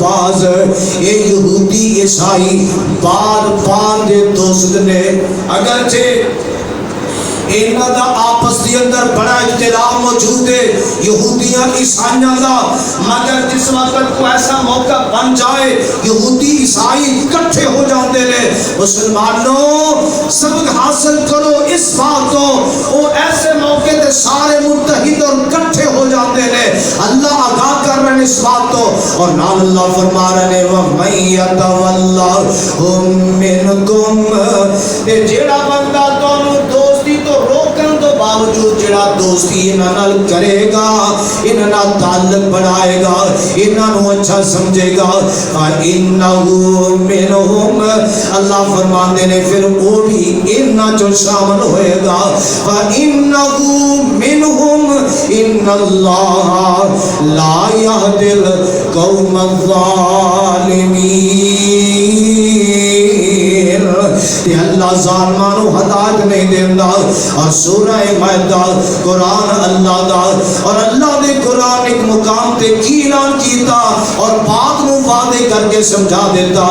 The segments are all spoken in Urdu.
باز اے یہودی عیسائی بار بار دے دوست نے اگرچہ انہاں دا آپس دے اندر بڑا اختلاف موجود ہے یہودیاں عیسائیاں دا، مگر جس وقت کو ایسا موقع بن جائے یہودی عیسائی اکٹھے ہو جاتے ہیں۔ مسلمانوں سبق حاصل کرو اس بات کو، وہ ایسے موقع تے سارے متحد اور اکٹھے ہو جاتے ہیں۔ اللہ آگاہ کر رہے ہیں اس بات کو، اور نام اللہ فرما رہے ہیں وَمَن يَتَوَلَّهُم مِّنكُمْ، جیڑا بندہ تانوں دوستی تو روکن تو باوجود جڑا دوستی انہاں نال کرے گا، انہاں نال تعلق بڑھائے گا، انہاں نو اچھا سمجھے گا، فَإِنَّهُ مِنْهُمْ، اللہ فرماندے نے پھر وہ بھی انہاں جو شامل ہوئے گا، فَإِنَّهُ مِنْهُمْ إِنَّ اللَّهَ لَا يَهْدِي الْقَوْمَ الظَّالِمِينَ، کہ اللہ ظالمانو ہدایت نہیں دیندہ۔ اور سورہ مائدہ قرآن اللہ دا، اور اللہ نے قرآن ایک مقام تے کی اعلان کیتا اور بات نو وعدے کر کے سمجھا دیتا۔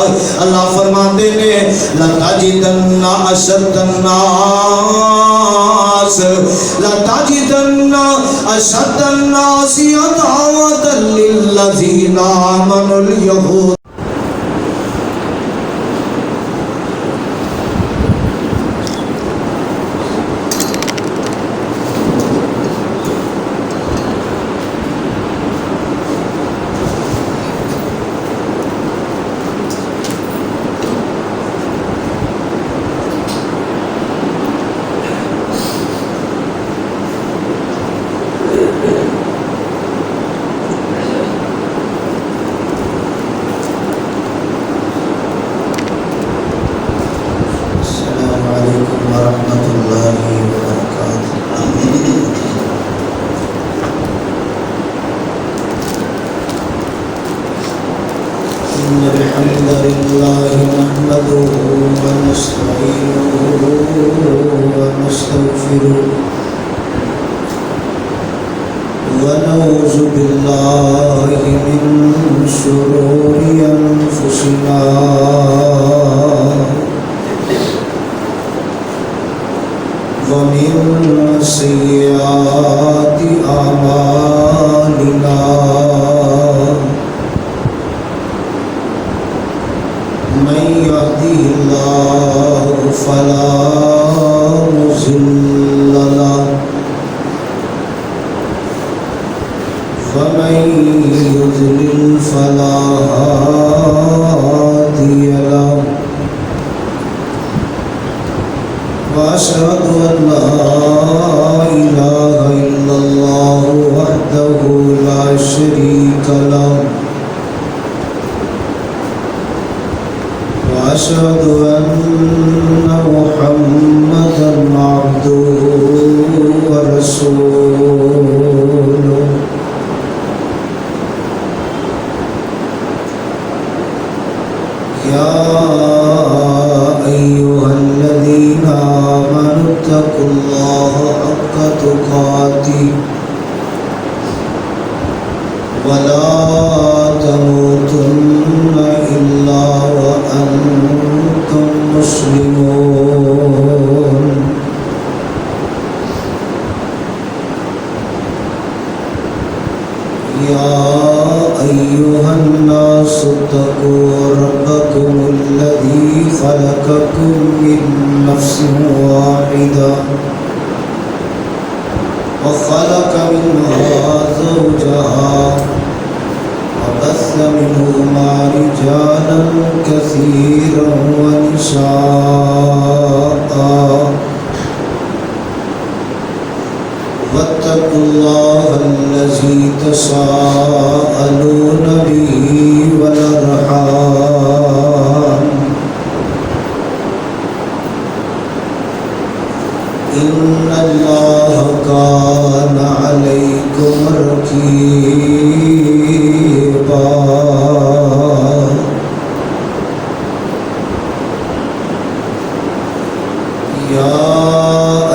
اللہ فرماتے نے لَتَجِدَنَّ أَشَدَّ النَّاسِ عَدَاوَةً لِلَّذِينَ آمَنُوا الْيَهُودَ۔ ونعوذ بالله من شرور أنفسنا ومن سيئات أعمالنا، من يهده الله فلا مضل له ومن يضلل فلا هادي له، وأشهد أن لا إله إلا الله وحده لا شريك له، وأشهد أن محمدا عبده ورسوله، يا أيها الذين آمنوا اتقوا الله حق تقاته ولا تموتن إلا وأنتم مسلمون، يا أيها الناس اتقوا ربكم الذي خلقكم من نفس واحدة وخلق منها زوجها وبث منهما رجالا كثيرا ونساء، واتقوا الله الذي تساءلون به والأرحام، إن الله كان عليكم رقيبا، يا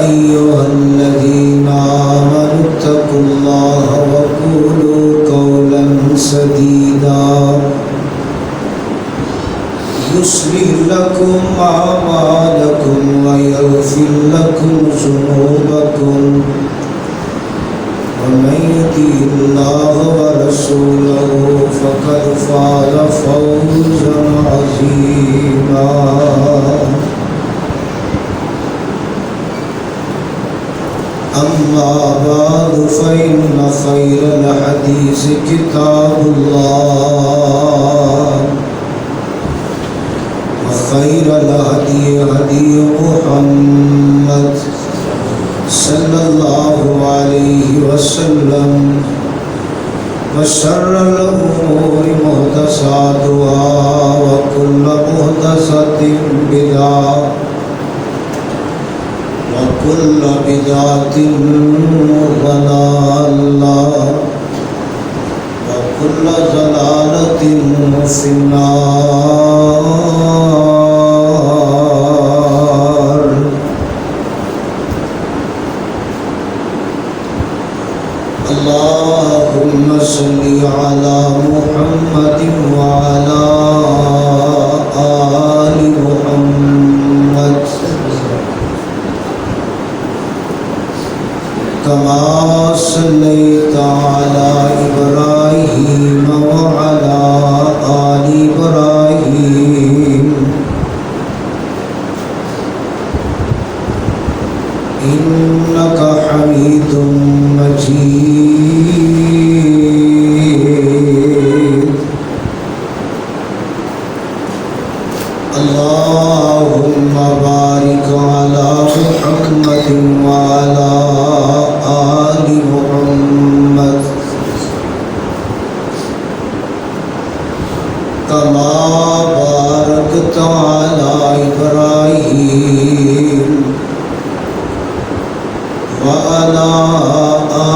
أيها الذين آمنوا اتقوا الله وقولوا قولا سديدا يصلح لكم أعمالكم ويغفر لكم ذنوبكم ومن يطع الله ورسوله فقد فاز فوزا عظيما أما بعد فإن خير الحديث كتاب الله وخير الهدي هدي محمد صلى الله عليه وسلم وشر الأمور محدثاتها وكل محدثة بدعة وكل بدعة ضلالة وكل ضلالة في النار. اللهم صل على محمد وعلى آل محمد كما صليت على إبراهيم وعلى آل إبراهيم إنك حميد مجيد. اللهم بارك على محمد وعلى آل محمد كما باركت على إبراهيم وعلى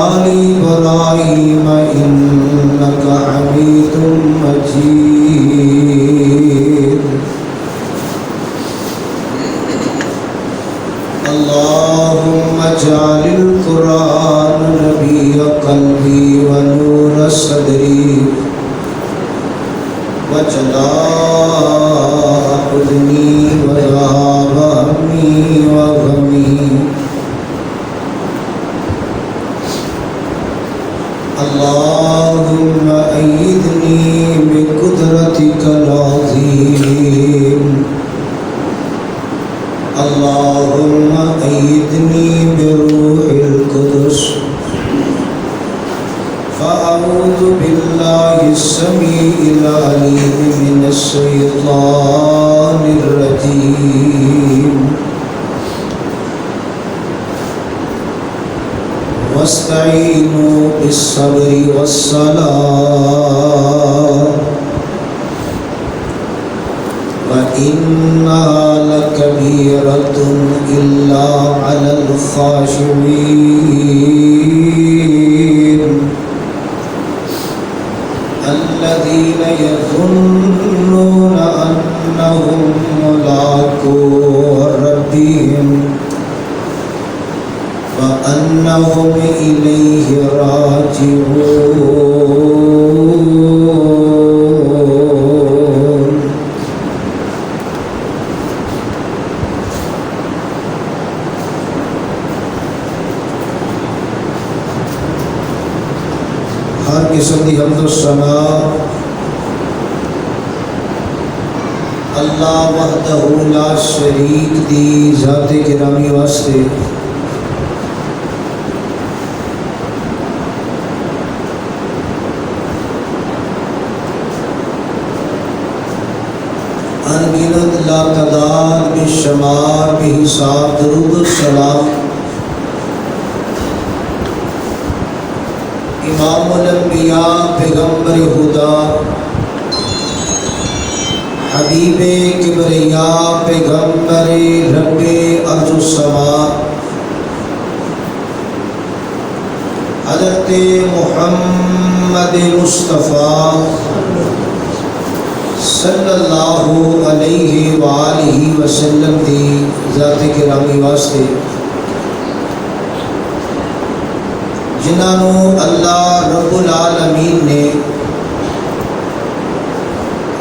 آل إبراهيم إنك حميد مجيد. اللهم اجعل القرآن ربيع قلبي ونور صدري وجلاء حزني وذهاب همي وغمي. اللهم أيدني بقدرتك العظيم. اللهم أيدني بروح القدس. فأعوذ بالله السميع العليم من الشيطان الرجيم. واستعينوا بالصبر والصلاة وإنها لكبيرة إلا على الخاشعين الذين يظنون أنهم ملاقو ربهم وأنهم إليه راجعون. ہر قسم کی حمد و ثنا اللہ وحدہ لا شریک دی ذات گرامی واسطے انگنت لا تعداد بے شمار بے حساب درود و سلام امام الانبیاء پیغمبر خدا حبیب کبریا پیغمبر رب ارض السماء حضرت محمد مصطفیٰ صلی اللہ علیہ وآلہ وسلم دی ذات گرامی واسطے جنہوں اللہ رب العالمین نے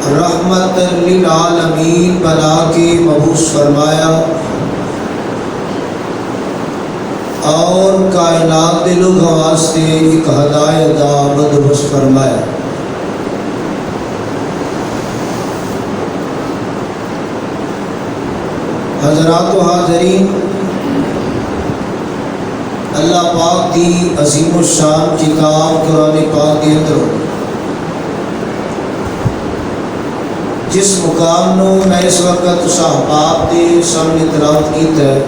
رحمت للعالمین بنا کے مبعوث فرمایا اور کائنات دل و گواہ سے ایک ہدایت بندوبست فرمایا۔ حضرات و حاضرین، اللہ پاک دی عظیم الشان کتاب قرآن پاک کے اندر جس مقام نو میں اس وقت صحاباب کے سامنے تلاوت کیتا ہے،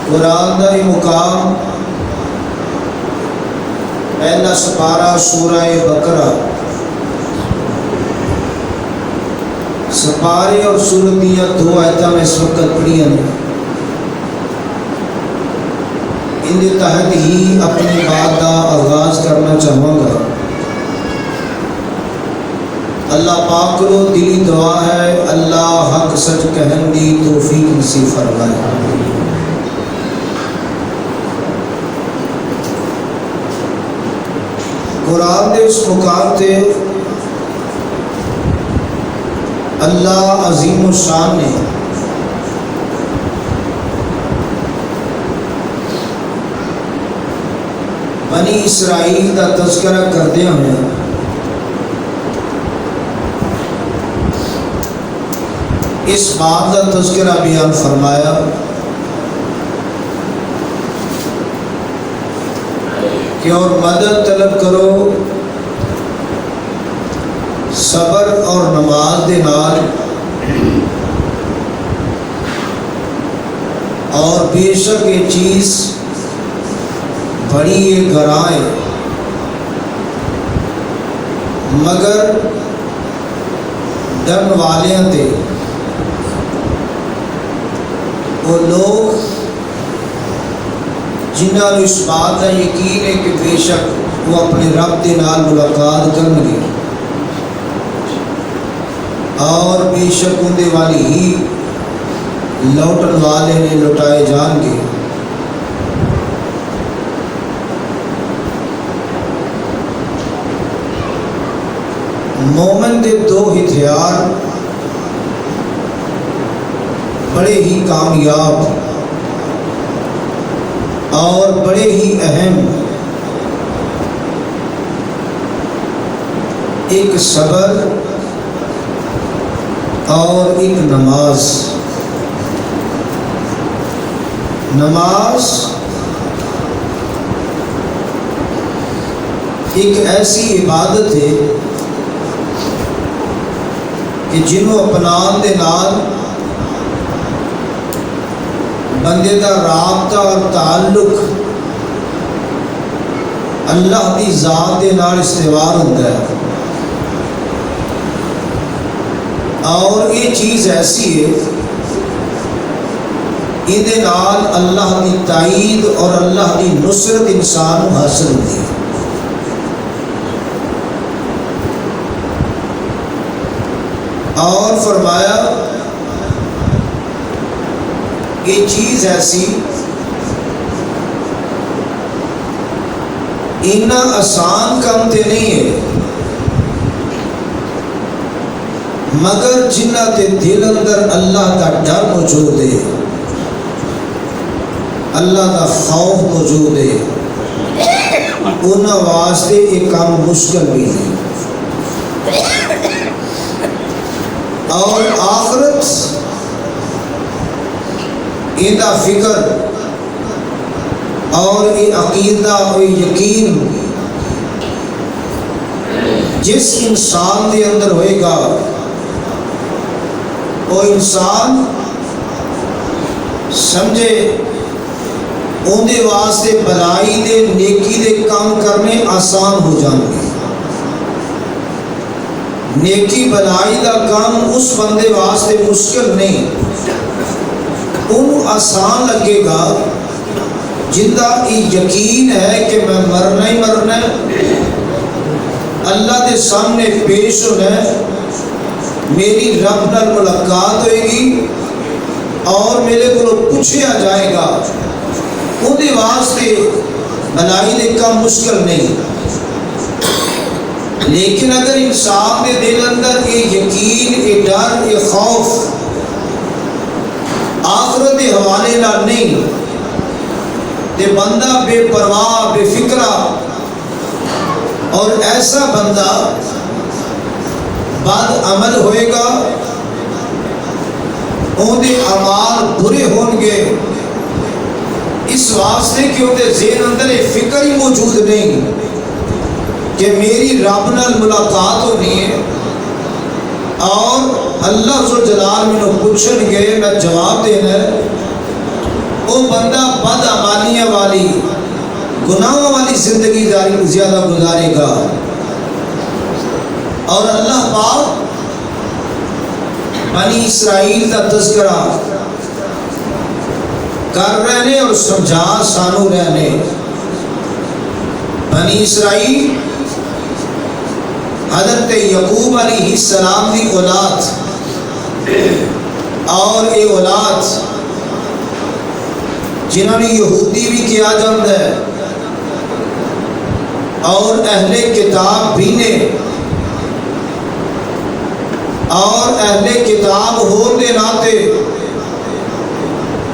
قرآن دا یہ مقام پہلا سپارہ سورہ بقرہ، سپارے اور سورت دیا دو آیتاں میں اس وقت پڑھی ہیں، ان کے تحت ہی اپنی بات کا آغاز کرنا چاہوں گا۔ اللہ پاک کو دلی دعا ہے اللہ حق سچ کہن دی توفیق نصیب فرمائے۔ قرآن دے اس مقام تے اللہ عظیم الشان نے بنی اسرائیل کا تذکرہ کردے ہوئے اس بات کا تذکرہ بیان فرمایا کہ اور مدد طلب کرو صبر اور نماز دے نال، اور بے شک یہ چیز بڑی یہ گرائے مگر ڈرن والیاں تے وہ لوگ جنہاں نو اس بات کا یقین ہے کہ بے شک وہ اپنے رب دے نال ملاقات کرن گے اور بے شک اندے والی ہی لوٹن والے نے لوٹائے جان گے۔ مومن دے دو ہتھیار بڑے ہی کامیاب اور بڑے ہی اہم، ایک صبر اور ایک نماز۔ نماز ایک ایسی عبادت ہے کہ جنہوں اپنان دے نال بندے دا رابطہ اور تعلق اللہ دی ذات دے نال استوار ہوتا ہے، اور یہ چیز ایسی ہے ان دے نال اللہ دی تائید اور اللہ دی نصرت انسان حاصل ہوتی ہے۔ اور فرمایا یہ چیز ایسی اتنا آسان کام تے نہیں ہے مگر جنہ تے دل اندر اللہ کا ڈر موجود ہے، اللہ کا خوف موجود ہے، انہاں واسطے یہ کام مشکل بھی ہے۔ اور آخرت ان کا فکر اور یہ عقیدہ اور یقین جس انسان دے اندر ہوئے گا وہ انسان سمجھے اندے واسطے بلائی دے نیکی دے کام کرنے آسان ہو جان گے۔ نیکی بلائی دا کام اس بندے واسطے مشکل نہیں، انہوں آسان لگے گا جندہ یقین ہے کہ میں مرنا ہی مرنا ہے، اللہ دے سامنے پیش ہونا ہے، میری رب نال ملاقات ہوئے گی اور میرے کو پوچھا جائے گا، اندے واسطے بلائی دے کام مشکل نہیں۔ لیکن اگر انسان کے دل اندر یہ یقین، یہ ڈر، یہ خوف آخرت کے حوالے نال نہیں تے بندہ بے پرواہ، بے فکرہ، اور ایسا بندہ بد عمل ہوئے گا، اندے اعمال برے ہون گے، اس واسطے کہ اندے ذہن اندر یہ فکر ہی موجود نہیں کہ میری رب نال ملاقات ہونی ہے اور اللہ ذو جلال مینوں پوچھن گے، میں جواب دینا ہے۔ وہ بندہ بد عمالیاں والی، گناہوں والی زندگی زیادہ گزارے گا، اور اللہ پاک بنی اسرائیل کا تذکرہ کر رہے ہیں اور سمجھا سانو رہنے۔ بنی اسرائیل حضرت یعقوب علیہ السلام کی اولاد، اور یہ اولاد جنہوں نے یہودی بھی کیا جاتا ہے اور اہل کتاب بھی نے، اور اہل کتاب ہونے کے ناطے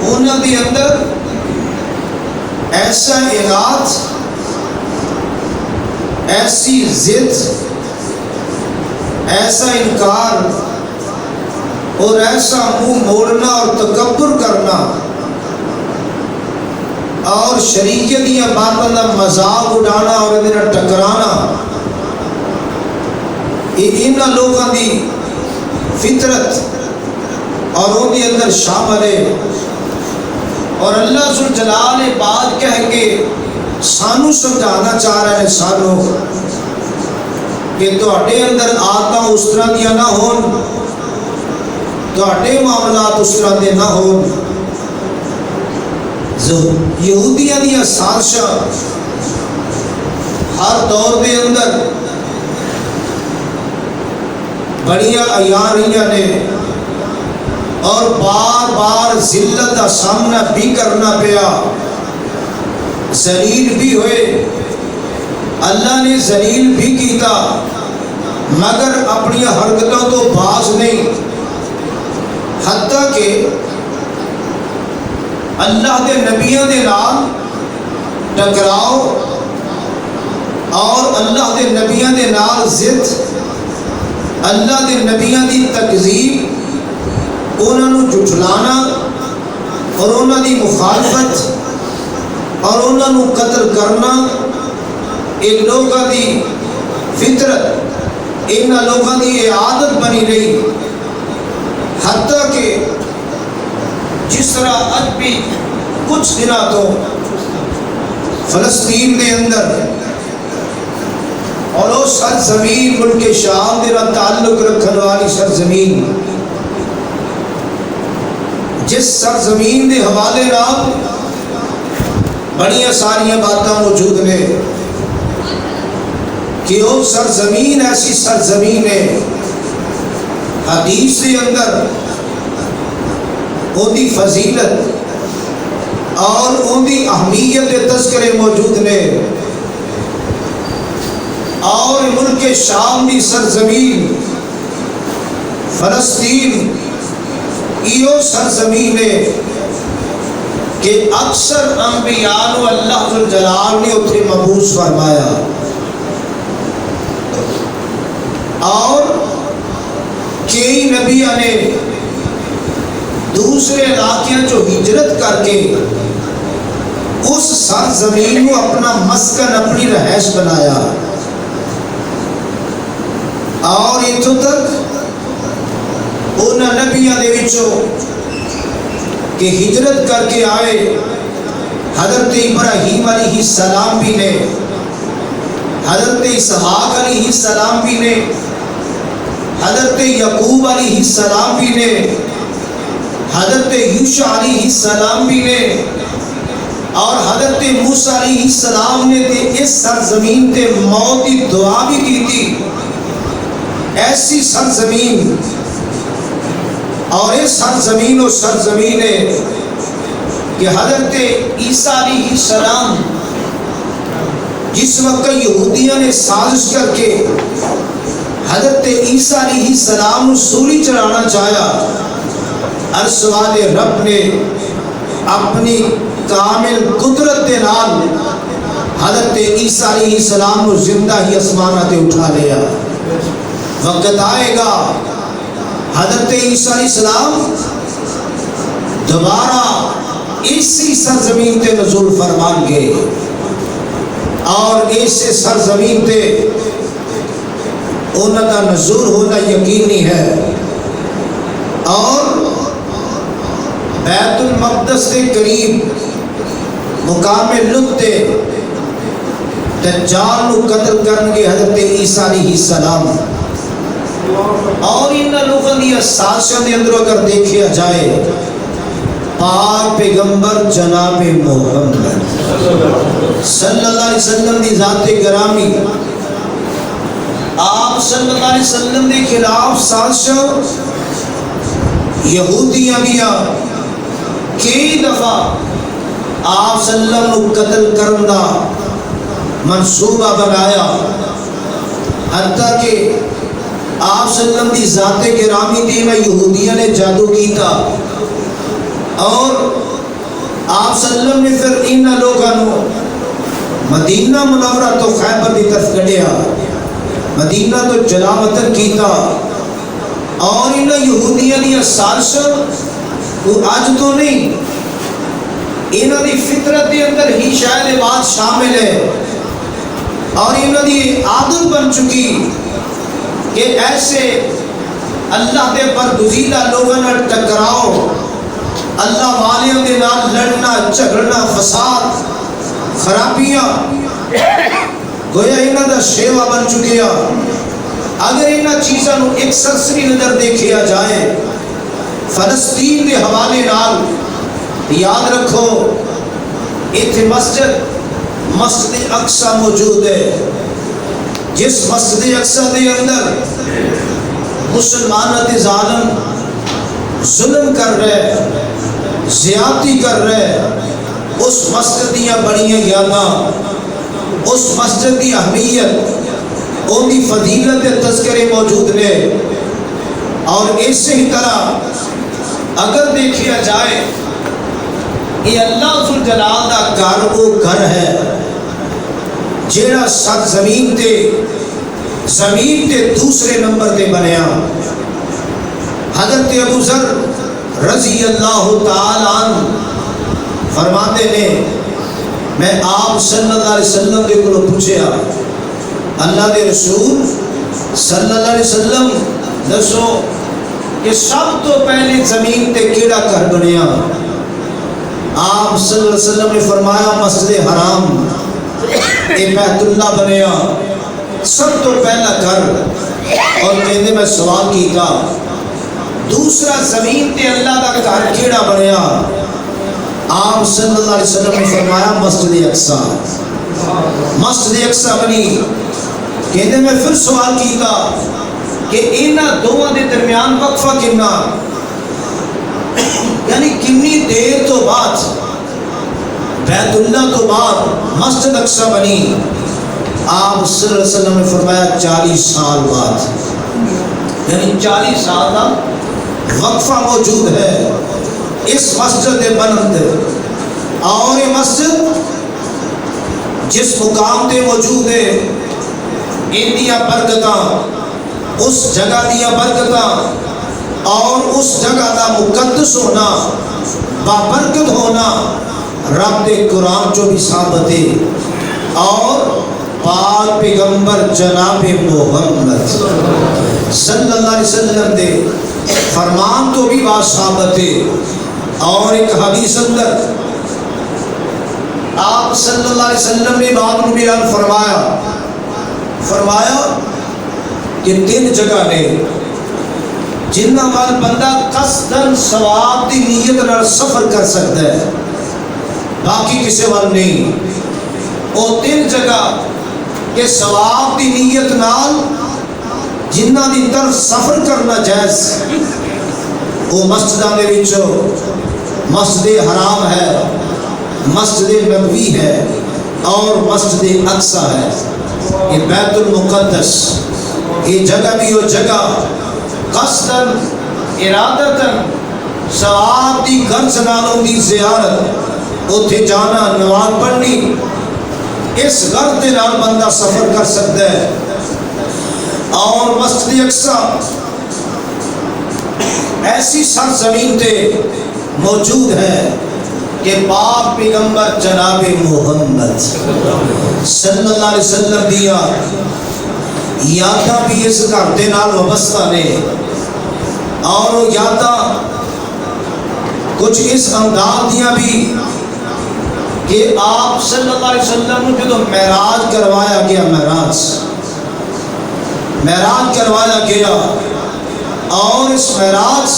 انہوں کے اندر ایسا عناد، ایسی ضد، ایسا انکار اور ایسا منہ موڑنا اور تکبر کرنا اور شریعت دیا باتوں کا مذاق اڑانا اور انہیں ٹکرانا، یہ ان لوگوں کی فطرت اور ان کے اندر شامل ہے۔ اور اللہ ذو جلال نے بات کہہ کے سانو سمجھانا چاہ رہے ہیں سانو کہ تواڈے اندر عادتاں اس طرح دیا نہ ہون، تواڈے معاملات اس طرح دے نہ ہون۔ یہودیاں دیا سازشاں ہر دور دے اندر بڑیاں عیاں رہیاں نے، اور بار بار ذلت کا سامنا بھی کرنا پیا، ذلیل بھی ہوئے، اللہ نے ذلیل بھی کیتا، مگر اپنی حرکتوں تو باز نہیں، حتیٰ کہ اللہ دے نبیوں دے نال ٹکراؤ اور اللہ دے نبیوں دے نال ضد، اللہ دے نبیوں دی تکذیب، انہوں نے جھٹلانا اور انہوں دی مخالفت اور انہوں نے قتل کرنا، ان لوگوں دی فطرت، ان لوگوں دی یہ عادت بنی رہی، حتیٰ کہ جس طرح اج بھی کچھ دنوں تو فلسطین کے اندر اور وہ سرزمین ملک شام کے تعلق رکھنے والی سرزمین، جس سرزمین کے حوالے نال بڑی ساریاں باتاں موجود نے کہ وہ سرزمین ایسی سرزمین ہے، حدیث کے اندر ان کی فضیلت اور ان کی اہمیت کے تذکرے موجود نے، اور ملک شام کی سرزمین فلسطین یہ سرزمین ہے کہ اکثر انبیاء کو اللہ ذو جلال نے اتنے مبعوث فرمایا، اور کئی نبیوں نے دوسرے علاقوں جو ہجرت کر کے اس سرزمین کو اپنا مسکن، اپنی رہائش بنایا، اور اتوں تک ان نبیوں دے وچوں کہ ہجرت کر کے آئے حضرت ابراہیم علیہ السلام بھی نے، حضرت اسحاق علیہ السلام بھی نے، حضرت یعقوب علیہ السلام بھی نے، حضرت یوشع علیہ السلام بھی نے، اور حضرت موسیٰ علیہ السلام نے اس سرزمین تے موت کی دعا بھی کی تھی۔ ایسی سرزمین، اور اس سرزمین و سرزمین ہے کہ حضرت عیسیٰ علیہ السلام جس وقت یہودیوں نے سازش کر کے حضرت عیسیٰ علیہ السلام سولی چڑھانا چاہا، عرش والے رب نے اپنی کامل قدرت کے نال حضرت عیسیٰ علیہ السلام کو زندہ ہی آسماناں تے اٹھا لیا۔ وقت آئے گا حضرت عیسیٰ علیہ السلام دوبارہ اسی سرزمین تے نزول فرمان گے، اور اسی سرزمین تے انہاں دا نزول ہونا یقینی ہے، اور بیت المقدس کے قریب مقام لط تے دجال نو قتل کرنگے حضرت عیسیٰ علیہ السلام۔ اور ان لوگوں کی سازشاں دے اندر اگر دیکھا جائے، پاک پیغمبر جناب محمد صلی اللہ علیہ وسلم دی ذات گرامی، آپ صلی اللہ علیہ وسلم دے خلاف سازشاں یہودیاں دیا کئی دفعہ آپ صلی اللہ علیہ وسلم قتل کرن دا منصوبہ بنایا، حتیٰ کہ آپ صلی اللہ علیہ وسلم دی ذات گرامی دینا یہودیاں نے جادو کیتا، اور آپ صلی اللہ علیہ وسلم نے پھر ان لوگوں مدینہ منورہ تو خیبر دی طرف کڑیا، مدینہ تو جلا وطن کیتا، اور ان یہودیاں دی سازش وہ آج تو نہیں، انہاں دی فطرت دے اندر ہی شاید بات شامل ہے، اور انہاں دی عادت بن چکی کہ ایسے اللہ دے برگزیدہ لوگوں نے ٹکراؤ، اللہ والیوں دے نال لڑنا جھگڑنا فساد خرابیاں گویا انہاں دا شیوا بن چکیا۔ اگر انہاں چیزاں نو ایک سرسری نظر دیکھیا جائے، فلسطین دے حوالے نال یاد رکھو ایتھے مسجد اقصی موجود ہے، جس مسجد اقصی دے اندر مسلمانوں تے ظالم ظلم کر رہے، زیادتی کر رہے، اس مسجد دیاں بڑیاں یاداں، اس مسجد دی اہمیت، ان دی فضیلت کے تذکرے موجود نے۔ اور اسی ہی طرح اگر دیکھیا جائے، یہ اللہ ذوالجلال دا گھر وہ گھر ہے جیڑا سر زمین تے دوسرے نمبر تے بنیا۔ حضرت ابو ذر رضی اللہ تعالی عنہ فرماتے نے، میں آپ صلی اللہ علیہ وسلم کے کو پوچھیا، اللہ دے رسول صلی اللہ علیہ وسلم دسو کہ سب تو پہلے زمین تے کیڑا گھر بنیا؟ آپ صلی اللہ علیہ وسلم نے فرمایا مسجد حرام، اے بیت اللہ بنیا سب تو پہلا گھر۔ اور کہنے میں سوال کیتا، دوسرا زمین تے اللہ کا گھر کیڑا بنیا؟ آپ صلی اللہ علیہ وسلم نے فرمایا مسجد اقصی، مسجد اقصی بنی۔ کہنے میں پھر سوال کیتا کہ انہاں دونوں دے درمیان وقفہ کتنا، یعنی کتنی دیر تو بعد بیت اللہ تو بعد مسجد اقصی بنی؟ آپ صلی اللہ علیہ وسلم نے فرمایا 40 سال بعد، یعنی 40 سال کا وقفہ موجود ہے اس مسجد بلند۔ اور یہ مسجد جس مقام تے موجود ہے، ان دیا برکتاں، اس جگہ دیا برکتاں، اور اس جگہ دا مقدس ہونا، بابرکت ہونا رب دے قرآن جو بھی ثابت ہے، اور پاک پیغمبر جناب محمد صلی اللہ علیہ وسلم دے فرمان تو بھی بات ثابت ہے۔ اور ایک حدیث اندر آپ صلی اللہ علیہ وسلم نے بات کو بیان فرمایا کہ 3 جگہ نے جنہاں وال بندہ قصداً ثواب دی نیت نال سفر کر سکتا ہے، باقی کسی وال نہیں۔ وہ 3 جگہ کہ ثواب دی نیت نال جنہاں دی طرف سفر کرنا جائز، وہ مسجداں دے وچوں مسجد حرام ہے، مسجد نبوی ہے، اور مسجد اقصی ہے، یہ بیت المقدس، یہ جگہ بھی وہ جگہ قصداً ارادتاً ثواب دی غرض نالوں دی زیارت، اتھے جانا، نماز پڑھنی، اس غرض دے نال بندہ سفر کر سکتا ہے۔ اور مسجد اقصی ایسی سرزمین تے موجود ہے کہ پاک پیغمبر جناب محمد صلی اللہ علیہ وسلم دیا یاداں بھی اس گھر دے نال وابستہ نے، اور وہ یاداں کچھ اس انداز دیاں بھی کہ آپ صلی اللہ علیہ وسلم کو جو معراج کروایا گیا، معراج کروایا گیا، اور اس معراج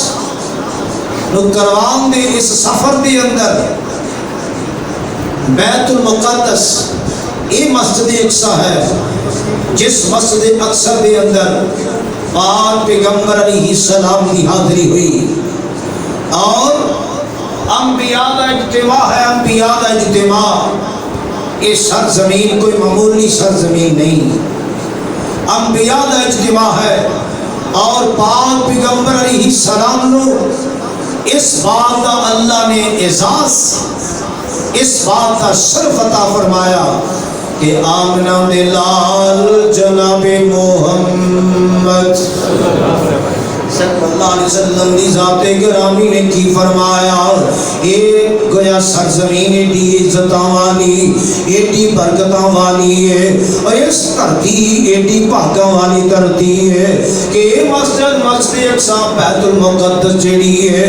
نو کروان دے اس سفر دے اندر بیت المقدس یہ مسجد اقصی ہے، جس مسجد اقصی دے اندر پاک پیغمبر علیہ السلام کی حاضری ہوئی، اور انبیاء کا اجتماع ہے، انبیاء کا اجتماع۔ یہ سرزمین کوئی معمولی سرزمین نہیں، انبیاء کا اجتماع ہے، اور پاک پیغمبر علیہ السلام نو اس بات کا اللہ نے اعزاز، اس بات کا شرف عطا فرمایا کہ آمنہ دے لال جناب محمد صلی اللہ علیہ وسلم دی ذات گرامی نے کی فرمایا، ایک گویا سرزمین ایڈی عزتاں والی، ایڈی برکتاں والی ہے، اور اس دھرتی ایڈی بھاگاں والی دھرتی ہے کہ مسجد اقصی بیت المقدس جڑی ہے،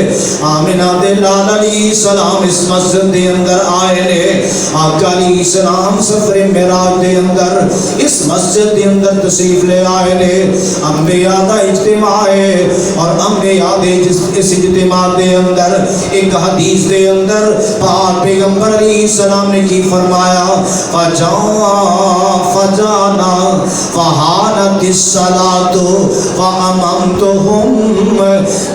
آمنہ دے لال علیہ السلام اس مسجد دے اندر آئے نے، آقا علیہ السلام سفر معراج دے اندر اس مسجد دے اندر تشریف لے آئے نے۔ انبیاء دا اجتماع ہے، اور انبیاء دے اس اجتماع دے اندر ایک حدیث دے اندر پاک پیغمبر علیہ السلام نے کی فرمایا، فجانا فحانت الصلاۃ فاممتهم۔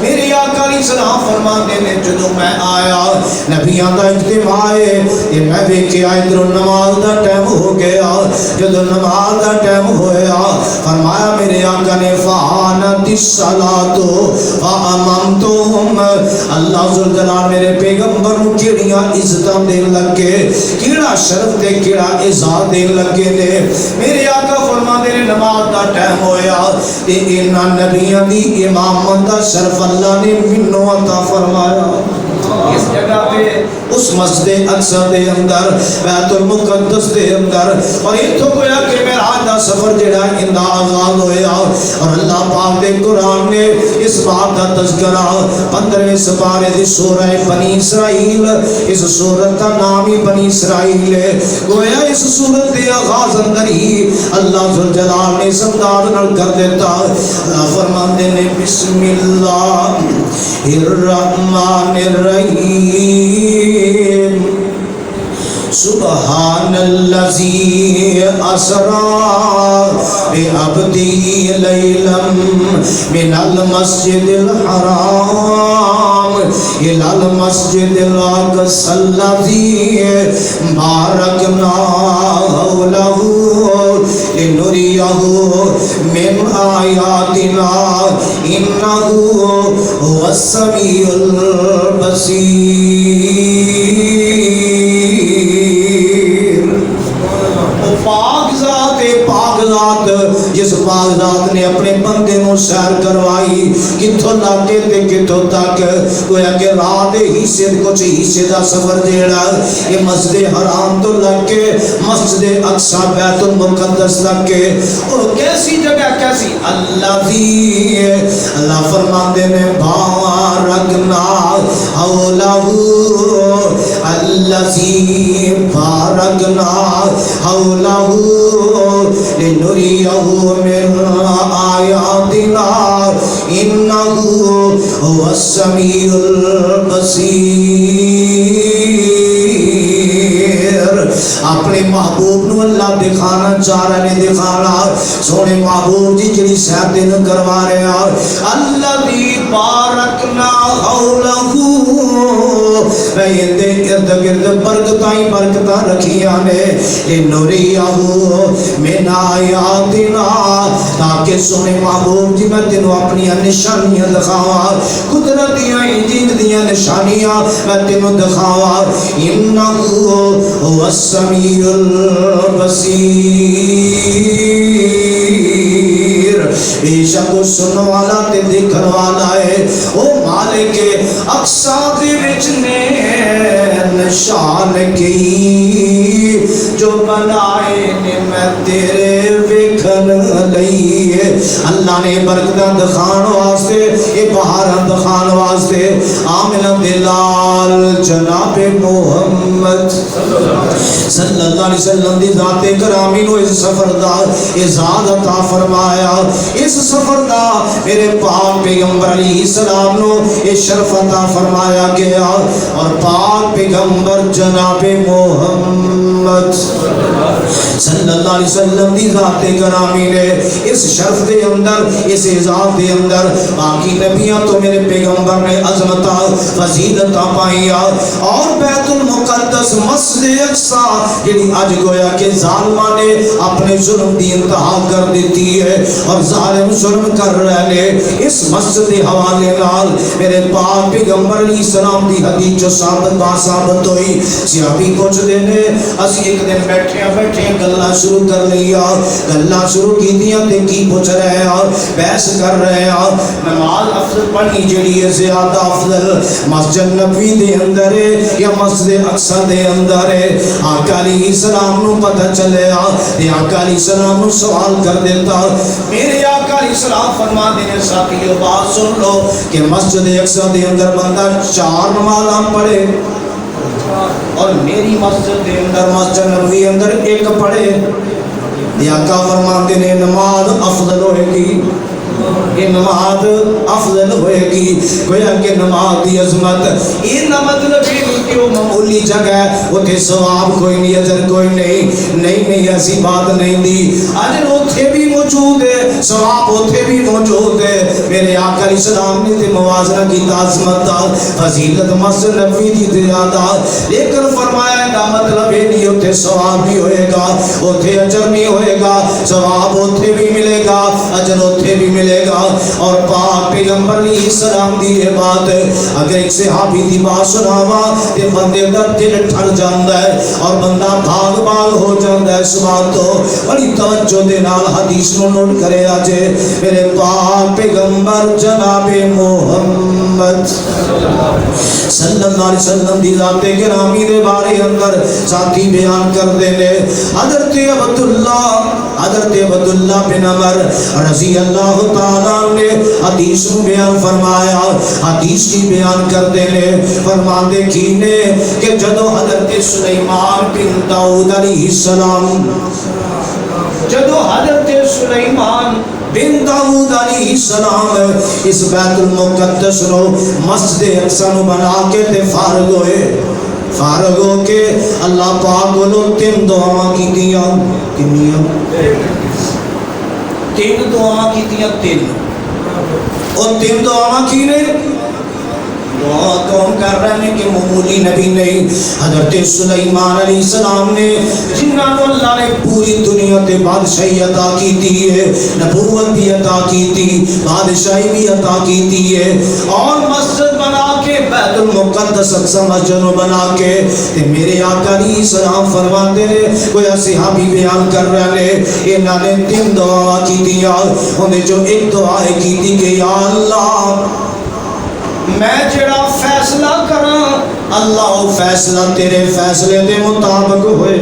میرے آقا علیہ السلام فرماتے ہیں جدو میں آیا نبیاں دا اجتماع ہے، یہ میں ویکھیا ادھر نماز دا ٹائم ہو گیا، جدو نماز دا ٹائم ہویا فرمایا میرے آقا نے فحانت الصلاۃ فاممتهم۔ اللہ ذوالجلال میرے پیغمبر نو کیڑیاں عزتاں دین لگے، کیڑا شرف تے کیڑا اعزاز دین لگے نے۔ میرے آقا فرماندے نے نماز دا ٹائم ہویا تے انہاں نبیاں دی امامت دا شرف اللہ نے مینوں عطا فرمایا۔ اس جگہ پہ اس مسجد اقصی دے اندر بیت المقدس دے اندر، اور اتھوں گویا کہ معراج دا سفر جڑا اندا آغاز ہویا، اور اللہ پاک دے قرآن نے اس بات دا تذکرہ 15ویں سپارے دی سورہ بنی اسرائیل، اس سورت کا نام ہی بنی اسرائیل ہے۔ گویا اس سورت دے آغاز اندر ہی اللہ ذوالجلال نے اس انداز نال کر دیتا، اللہ فرماندے نے بسم اللہ الرحمن الرحیم، سبحان الذی اسری بعبدہ لیلا من المسجد الحرام الی المسجد الاقصی الذی بارکنا حولہ لنریہ من آیاتنا انہ هو السمیع البصیر۔ پاک ذات جس پاک ذات نے اپنے بندے نو سیر کروائی، کتھوں لاکے تے کتھوں تک، گویا کہ رات حصے کچھ حصے دا سفر جیڑا یہ مسجد حرام تو لگ کے مسجد اقصی بیت المقدس تک کے، اور کیسی جگہ کیسی، اللہ فرماندے نے بارکنا حولہ، الذی بارکنا حولہ لنریہ من آیاتنا انہ هو السمیع البصیر۔ اپنے محبوب نو اللہ دے دکھانا چاہ رہے نے دکھانا سونے محبوب جی جڑی سیر دن کروا رہے ہیں الذی بارکنا حولہ میں اندے ارد گرد برکتائیں برکتاں رکھیاں نے لنریہہ من آیاتنا تاکہ سونے محبوب جی میں تینوں اپنی نشانیاں دکھاواں قدرتیاں جن دیاں نشانیاں میں تینوں دکھاواں انہ هو السمیع البصیر بے شک سننے والا تے دیکھن والا ہے او مالک اقصا دے وچ نے نشان کی جو بنائے نے میں تیرے ویکھن لئی اللہ نے برکتاں دکھان واسطے یہ بہاراں دکھان واسطے آمنہ دلال جناب محمد صلی اللہ علیہ وسلم دی ذات کرامی نو اس سفر دا اعزاز عطا فرمایا اس سفر دا میرے پاک پیغمبر علیہ السلام نو یہ شرف عطا فرمایا گیا اور پاک پیغمبر جناب محمد صلی اللہ علیہ وسلم دی ذات کرامی نے اس شرف دے اندر اس اعزاز دے اندر باقی نبیاں تو میرے پیغمبر نے عظمتہ فضیلتہ پائیا اور بیت المقدس مسجد اقصا جڑی اج گویا کہ ظالمہ نے اپنے ظلم دی انتہا کر دیتی ہے اور ظالم ظلم کر رہے نے اس مسجد حوالے نال میرے پاک پیغمبر علیہ السلام دی حدیث جو ثابت ہوئی صحابی پوچھ دینے اسی ایک دن بیٹھے گلاں شروع کر لیا گلاں شروع کی دیا تے کی پوچھ رہے ہیں بحث کر رہے ہیں نماز افضل پڑھنی جڑی ہے زیادہ افضل مسجد نبوی دے اندر ہے یا مسجد اقصا دے اندر ہے آقا علیہ السلام نو پتہ چلے تے آقا علیہ السلام نو سوال کر دیتا میرے آقا علیہ السلام فرما دینے ساتھیو بات سن لو کہ مسجد اقصا دے اندر بندہ 4 نمازاں پڑھے اور میری مسجد دے اندر مسجد نبوی اندر ایک پڑھے آقا فرماتے نے نماز افضل ہوئے گی یہ نماز افضل ہوئے گی گویا کہ نماز دی عظمت یہ نہ مطلب یہ کہ وہ معمولی جگہ ہے وہ تے ثواب کوئی نہیں اجر کوئی نہیں ایسی بات نہیں دی اجر اوتھے بھی موجود ہے ثواب اوتھے بھی موجود ہے میرے آقا علیہ السلام نے تے موازنہ کی عظمت دا فضیلت مسجد نبوی دی زیادہ لیکن فرمایا دا مطلب یہ نہیں اوتھے ثواب بھی ہوئے گا اوتھے اجر نہیں ہوئے گا ثواب اوتھے بھی ملے گا اجر اوتھے بھی ملے گا اور پاک پیغمبر علیہ السلام دی یہ بات اگر ایک صحابی دی بات سناوا تے بندے دا دل ٹھر جاندا ہے اور بندہ بھاگ ہو جاندا ہے اس بات تو بڑی توجہ دے نال حدیث نو نوٹ کرے اجے میرے پاک پیغمبر جناب محمد صلی اللہ علیہ وسلم دی ذات گرامی دے بارے اندر ساتھی بیان کر دے نے حضرت عبداللہ بن عمر رضی اللہ تعالیٰ نے حدیث کو بیان فرمایا حدیث کی بیان کر دینے فرماندے کی نے کہ جدو حضرت سلیمان بن داؤد علیہ السلام بن داؤد علیہ السلام اس بیت المقدس نو مسجد اقصا نو بنا کے تے فارغ ہو کے اللہ پاک کو 3 دعاواں کیتیاں کنیاں 3 دعاواں کیتیاں 3 اور 3 دعاواں کی نے دعا کون کر رہے ہیں کہ معمولی نبی نہیں حضرت سلیمان علیہ السلام نے جنہاں کو اللہ نے پوری دنیا تے بادشاہی عطا کی تھی ہے نبوت بھی عطا کی تھی بادشاہی بھی عطا کی تھی ہے اور مسجد بنا کے بیت المقدس اقصا مسجد بنا کے تے میرے آقا علیہ السلام فرماتے ہیں کوئی صحابی بیان کر رہے ہیں انہاں نے 3 دعا کی تھی انہیں جو ایک دعا کی تھی کہ یا اللہ میں جڑا فیصلہ کراں اللہ وہ فیصلہ تیرے فیصلے دے مطابق ہوئے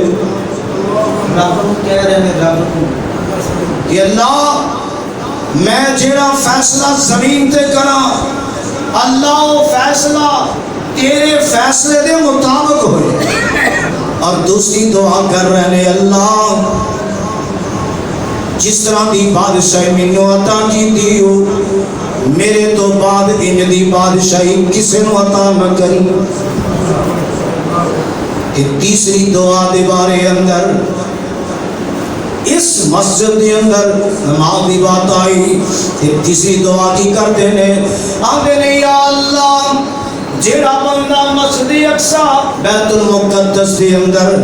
رب کو کہہ رہے ہیں رب کو کہ اللہ میں جڑا فیصلہ زمین تے کراں اللہ وہ فیصلہ تیرے فیصلے دے مطابق ہوئے اور دوسری دعا کر رہے ہیں اللہ جس طرح دی بادشاہی مینوں عطا کیتی ہو میرے تو بعد انج دی بادشاہی کسے نو عطا نہ کری کہ تیسری دعا دے بارے اندر اس مسجد کے اندر نماز کی بات آئی تے تیسری دعا کی کرتے ہیں آندے نے یا اللہ جیڑا بندہ مسجد اقصی بیت المقدس کے اندر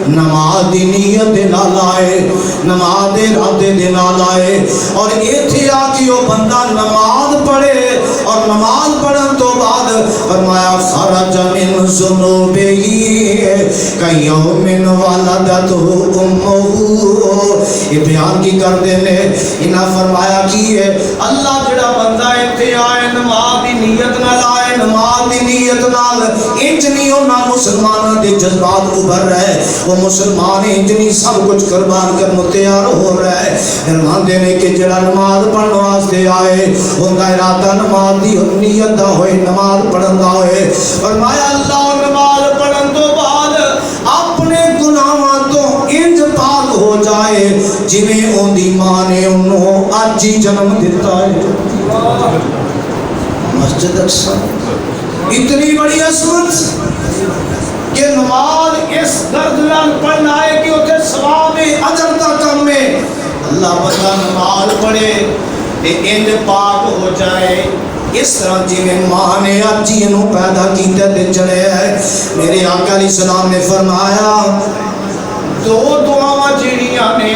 نماز دی نیت دے نال آئے نماز دے ارادے دے نال آئے اور ایتھے آ کے وہ بندہ نماز پڑھے اور نماز پڑھن تو بعد فرمایا خرج من ذنوبہ کیوم ولدتہ امہ یہ بیان کی کرتے ہیں انہاں فرمایا کی ہے اللہ جڑا بندہ ایتھے آئے نماز دی نیت نال آئے نماز دی نیت نال انج نہیں ہونا مسلمانوں دے جذبات ابھر رہے وہ مسلمان انج نہیں سب کچھ قربان کرنے تیار ہو رہا ہے فرمان دینے کہ جڑا نماز پڑھنے واسطے آئے ان کا ارادہ نماز دی نیت دا ہوئے نماز پڑھن دا ہوئے فرمایا اللہ نماز پڑھن تو بعد اپنے گناہاں تو انج پاک ہو جائے جنہیں ان دی ماں نے انہوں آج ہی جنم دیتا ہے مسجد اقصی اتنی بڑی عظمت کہ نماز اس درد نال پڑھنا ہے کہ اتنے ثواب اجر دا کم میں اللہ بندہ نماز پڑھے تے انج پاک ہو جائے اس طرح جی میں ماں نے آج ہی انہوں پیدا کیتے تے چڑھے ہے میرے آقا علیہ السلام نے فرمایا دو دعاواں جڑیاں نے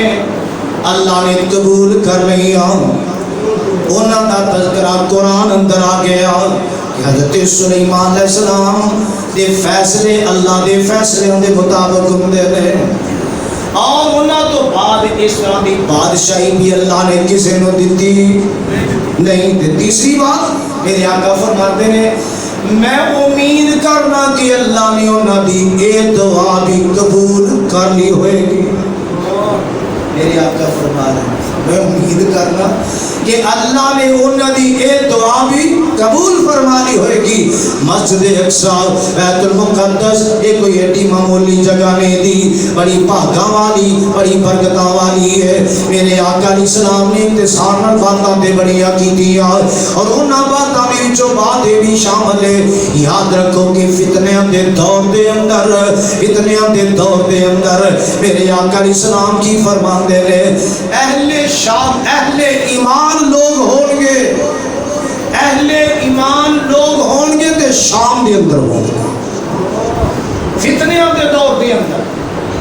اللہ نے قبول کر لیا انہاں دا تذکرہ قرآن اندر آ گیا کہ حضرت سلیمان علیہ السلام دے فیصلے اللہ دے فیصلے دے مطابق ہوندے نے اور انہاں تو بعد اس طرح دی بادشاہی بھی اللہ نے کسی نو دیتی نہیں تے تیسری بات میرے آقا فرماتے ہیں میں امید کرنا کہ اللہ نے انہاں دی اے دعا بھی قبول کر لی ہوئے گی میرے آقا فرما رہے ہیں میں امید کرنا کہ اللہ نے انہاں دی اے دعا بھی قبول فرما لی ہوئے گی مسجد اقصی بیت المقدس یہ کوئی ایٹی معمولی جگہ نہیں دی بڑی پاکاں والی بڑی برکتاں والی ہے میرے آقا علیہ السلام نے انتصار نال باتاں تے بڑی کیتیاں اور انہاں باتاں دے وچوں بات بھی شامل ہے یاد رکھو کہ فتنیاں دے دور دے اندر فتنیاں دے دور دے اندر میرے آقا علیہ السلام کی فرماندے نے اہل شام اہل ایمان لوگ ہون گے اہل ایمان لوگ ہون گے تے شام دے اندر ہون گے فتنیاں دے دور دے اندر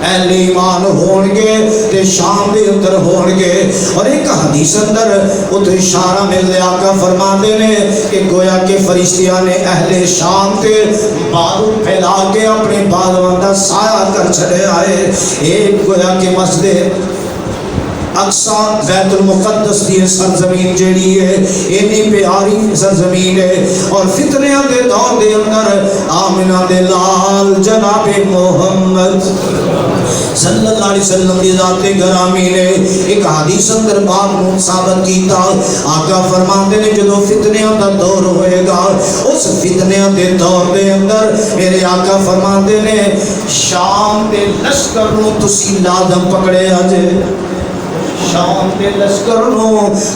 اہل ایمان ہون گے تے شام دے اندر ہون گے اور ایک حدیث اندر اتنے اشارہ مل لیا آقا فرماتے نے کہ گویا کہ فرشتیاں نے اہل شام تے بادل پھیلا کے اپنے بادلوں دا سایہ کر چھڑے آئے ایک گویا کہ مسجد اقصی بیت المقدس دی سرزمین جیڑی ہے اتنی پیاری سرزمین ہے اور فتنیاں دے دور دے اندر آمنہ دے لال جناب محمد صلی اللہ علیہ وسلم دی ذات گرامی نے ایک حدیث اندر بات کو ثابت کیتا آقا فرماتے نے جدو فتنیاں دا دور ہوئے گا اس فتنیاں دے دور دے اندر میرے آقا فرماتے نے شام دے لشکر نو تسی لازم پکڑے آجے شام دے لشکر نو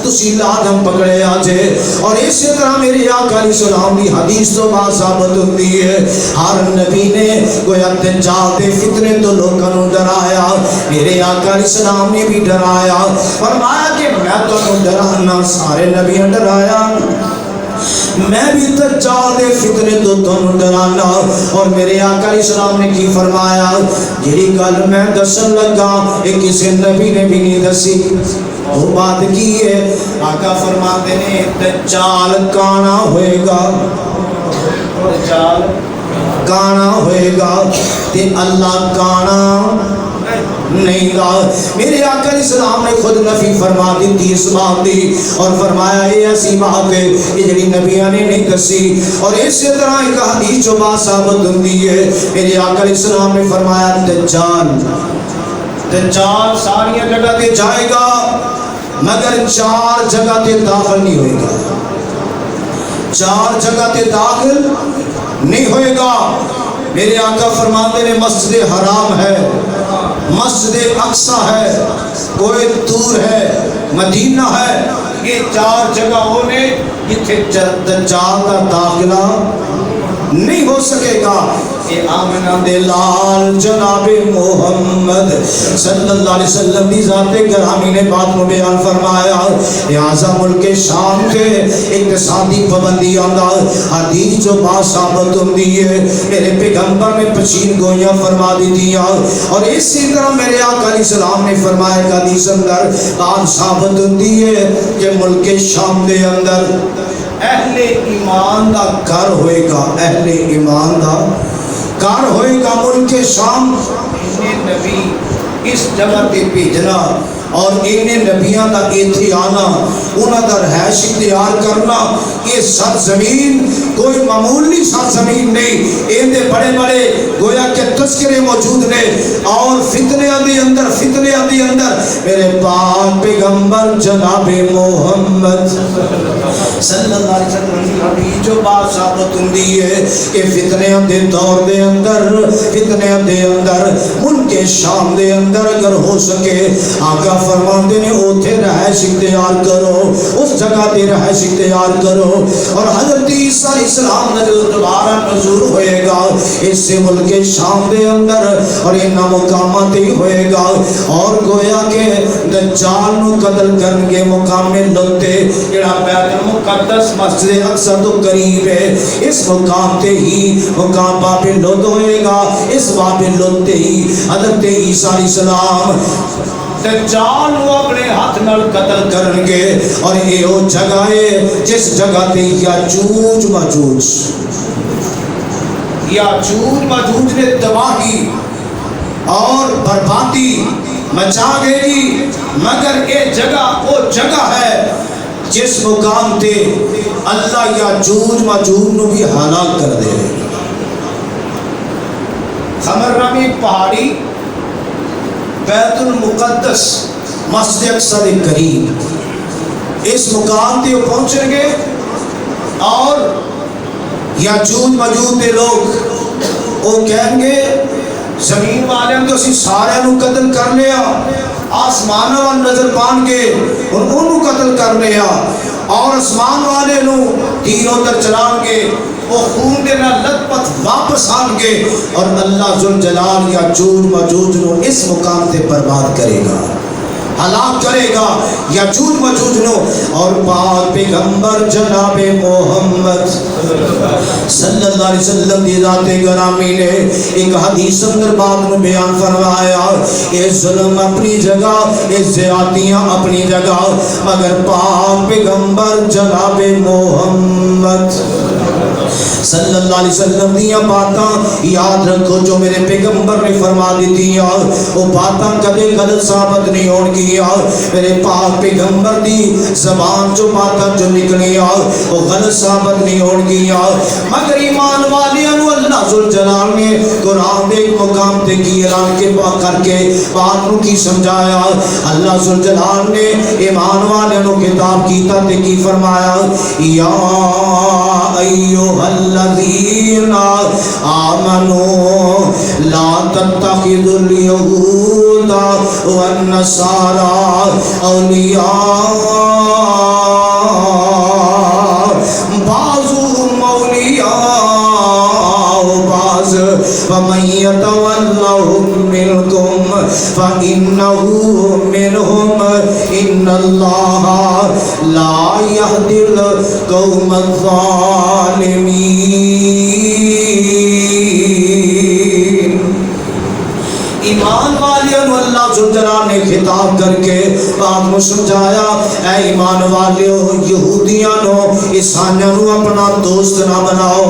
تسی لازم پکڑے آجے اور اسی طرح میرے آقا علیہ السلام دی حدیث تو بات ثابت ہوتی ہے ہر نبی نے گویا دجال دے فتنے تو لوگوں کو ڈرایا میرے آقا علیہ السلام نے بھی ڈرایا فرمایا کہ میں تو ڈرانا سارے نبیاں ڈرایا میں بھی دجال دے فتنے تو تم ڈرانا اور میرے آقا علیہ السلام نے کی فرمایا جیڑی گل میں دسن لگا ایک کسی نبی نے بھی نہیں دسی وہ بات کی ہے آقا فرماتے نے دجال کانا ہوئے گا دجال کانا ہوئے گا تے اللہ کانا نہیں گا میرے آقا علیہ السلام نے خود نفی فرما دی تھی اس بات دی اور فرمایا یہ ایسی بات ہے یہ جڑی نبیاں نے نہیں دسی اور اسی طرح ایک حدیث جو بات ثابت ہوتی ہے میرے آقا علیہ السلام نے فرمایا دجال ساری جگہ تے جائے گا مگر 4 جگہ تے داخل نہیں ہوئے گا 4 جگہ تے داخل نہیں ہوئے گا میرے آقا فرماتے نے مسجد حرام ہے مسجد اقصی ہے کوئی دور ہے مدینہ ہے یہ 4 جگہوں نے جتھے دجال کا داخلہ نہیں ہو سکے گا اے آمنہ دے لال جناب محمد صلی اللہ علیہ وسلم دی ذات گرامی نے بات میں بیان فرمایا لہذا ملک شام کے اقتصادی پابندی آندا حدیث جو باثابت ہوندی ہے میرے پیغمبر نے پچین گوئیاں فرما دی دیا اور اسی طرح میرے آقا علیہ السلام نے فرمایا کہ حدیث اندر بات ثابت ہوندی ہے کہ ملک شام دے اندر اہل ایمان دا گھر ہوئے گا اہل ایمان دا گھر ہوئے گا ملک شام انہیں نبی اس جگہ تے بھیجنا اور انہیں نبیاں دا ایتھے آنا انہاں دا رہائش اختیار کرنا یہ سرزمین کوئی معمولی سرزمین نہیں اندے بڑے بڑے گویا کہ تذکرے موجود نے اور فتنیاں دے اندر میرے پاک پیغمبر جناب محمد صلی اللہ علیہ وسلم کی حدیث جو بات ثابت ہوندی ہے کہ فتنیاں دے دور دے اندر ملک شام دے اندر اگر ہو سکے آقا فرماندے نے اوتھے رہائش اختیار کرو اس جگہ تے رہائش اختیار کرو اور حضرت عیسیٰ علیہ السلام نے دوبارہ نزول ہوئے گا اس سے ملک شام دے اندر اور ان مقامات ہی ہوئے گا اور گویا کہ دجال نو قتل کرن کے مقام میں لوتے جڑا بیت المقدس مسجد اقصی تو قریب ہے اس مقام تے ہی مقام بابل لوت ہوئے گا اس بابل لوت تے ہی حضرت عیسیٰ علیہ السلام دجال وہ اپنے ہاتھ نال قتل کرن گے اور یہ وہ جگہ ہے جس جگہ تے یاجوج ماجوج نے تباہی اور بربادی مچا گئی مگر یہ جگہ وہ جگہ ہے جس مقام تے اللہ یاجوج ماجوج نو بھی ہلاک کر دے خمر رمی پہاڑی بیت المقدس مسجد اقصی کے قریب اس مقام تے پہنچیں گے اور یاجوج ماجوج دے لوگ وہ کہیں گے زمین والے تو اسی سارے نو قتل کر لیا آسمان وال نظر پان کے انہوں قتل کر لیا اور آسمان والے نو تینوں در چلان گے وہ خون دینا لت پت واپس آن گے اور اللہ ذوالجلال یاجوج ماجوج نو اس مقام تے برباد کرے گا ہلاک کرے گا یاجوج ماجوج نو اور پاک پیغمبر جناب محمد صلی اللہ علیہ وسلم دی ذات گرامی نے ایک حدیث اندر بات میں بیان فرمایا اے ظلم اپنی جگہ اے زیادتیاں اپنی جگہ مگر پاک پیغمبر جناب محمد صلی اللہ علیہ وسلم دیا باتاں یاد رکھو جو میرے پیغمبر نے فرما دی دیا وہ باتاں کدے غلط ثابت نہیں ہون گیا میرے پاک پیغمبر دی زبان جو باتاں جو نکلیا وہ غلط ثابت نہیں ہون گیا مگر ایمان والیاں نو اللہ ذوالجلال نے قرآن دے ایک مقام تے کی اعلان کے کر کے بات نو کی سمجھایا اللہ ذوالجلال نے ایمان والیاں نو خطاب کیتا تے کی فرمایا یا ایوہ الذین آمنوا لا تتخذوا اليہود والنصارى اولیاء بعضهم اولیاء بعض ومن يتولهم منكم فإنه منهم إن الله لا يهدي القوم الظالمين ایمان والیوں اللہ ذوالجلال نے خطاب کر کے بات کو سمجھایا اے ایمان والیوں یہودیاں نو عیسائیاں نو اپنا دوست نہ بناؤ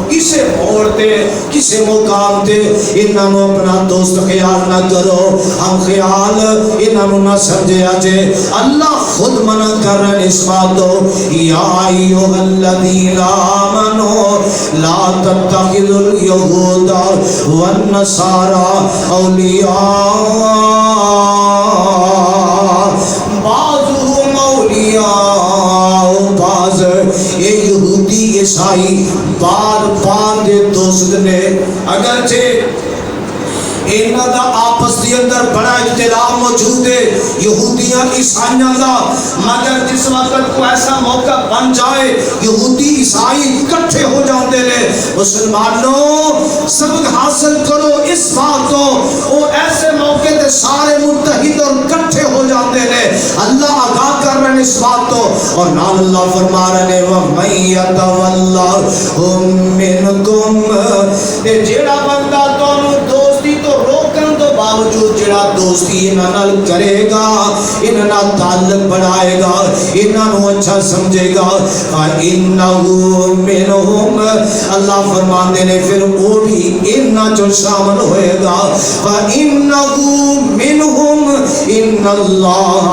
کسے موڑ تے کسے مقام تے انہاں نو اپنا دوست خیال نہ کرو ہم خیال انہاں نو نہ سمجھیا جے اللہ خود منع کر رہے اس بات دو یا ایھا الذین آمنوا لا تتخذوا اليہود والنصارى اولیاء بعضهم اولیاء بعض یہ یہودی عیسائی بار بار دے دوست نے اگرچہ انہاں دا آپس دے اندر بڑا اختلاف موجود ہے یہودیاں عیسائیاں دا، مگر جس وقت کو ایسا موقع بن جائے یہودی عیسائی اکٹھے ہو جاتے ہیں۔ مسلمانوں سبق حاصل کرو اس بات کو، اور ایسے موقع تے سارے متحد اور اکٹھے ہو جاتے ہیں۔ اللہ آگاہ کر رہے ہیں اس بات کو، اور نال اللہ فرما رہے ہیں وَمَن يَتَوَلَّهُم مِّنكُمْ، تے جیڑا بندہ تانوں دوستی تو روکن تو باوجود جڑا دوستی انہاں نال کرے گا، انہاں نال تعلق بڑھائے گا، انہاں نو اچھا سمجھے گا، فَإِنَّهُ مِنْهُمْ، اللہ فرماندے نے پھر وہ بھی انہاں جو شامل ہوئے گا، فَإِنَّهُ مِنْهُمْ إِنَّ اللَّهَ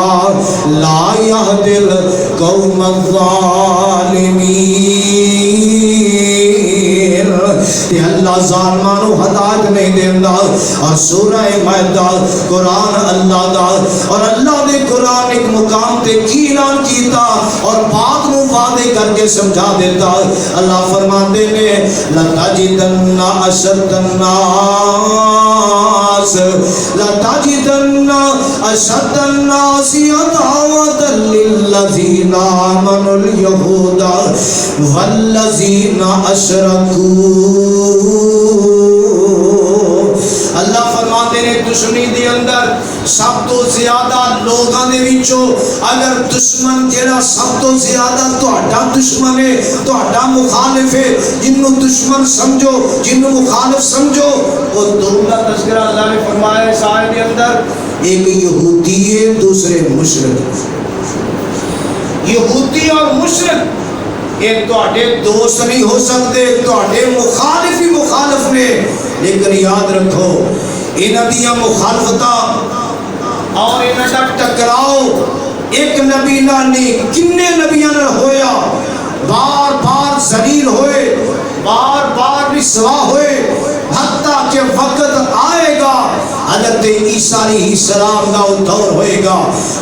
لَا يَهْدِي الْقَوْمَ الظَّالِمِينَ، کہ اللہ ظالماں نو ہدایت نہیں دیندا۔ اور سورہ مائدہ قرآن اللہ دا، اور اللہ نے قرآن ایک مقام تے کی اعلان کیتا اور بات نو وعدے کر کے سمجھا دیتا۔ اللہ فرماندے نے لَتَجِدَنَّ أَشَدَّ النَّاسِ عَدَاوَةً لِلَّذِينَ آمَنُوا الْيَهُودَ وَالَّذِينَ أَشْرَكُوا، اللہ فرماتے ہیں دشمنی دے اندر سب تو زیادہ لوگاں دے وچوں اگر دشمن جڑا سب تو زیادہ تہاڈا دشمن ہے، تہاڈا مخالف ہے، جنوں دشمن سمجھو، جنوں مخالف سمجھو، وہ دونوں کا تذکرہ اللہ نے فرمایا اس آیت کے اندر، ایک یہودی ہے دوسرے مشرک۔ یہودی اور مشرک ایک تہاڈے دوست نہیں ہو سکتے، تہاڈے مخالف ہی مخالف نے، لیکن یاد رکھو انہاں دیاں مخالفتاں اور انہاں دا ٹکراؤ ایک نبی نال نہیں کنے نبیاں نال ہویا، بار بار ذلیل ہوئے، بار بار رسوا ہوئے، حتیٰ کہ وقت آئے گا حضرت عیسیٰ علیہ السلام کا وہ دور ہوئے گا،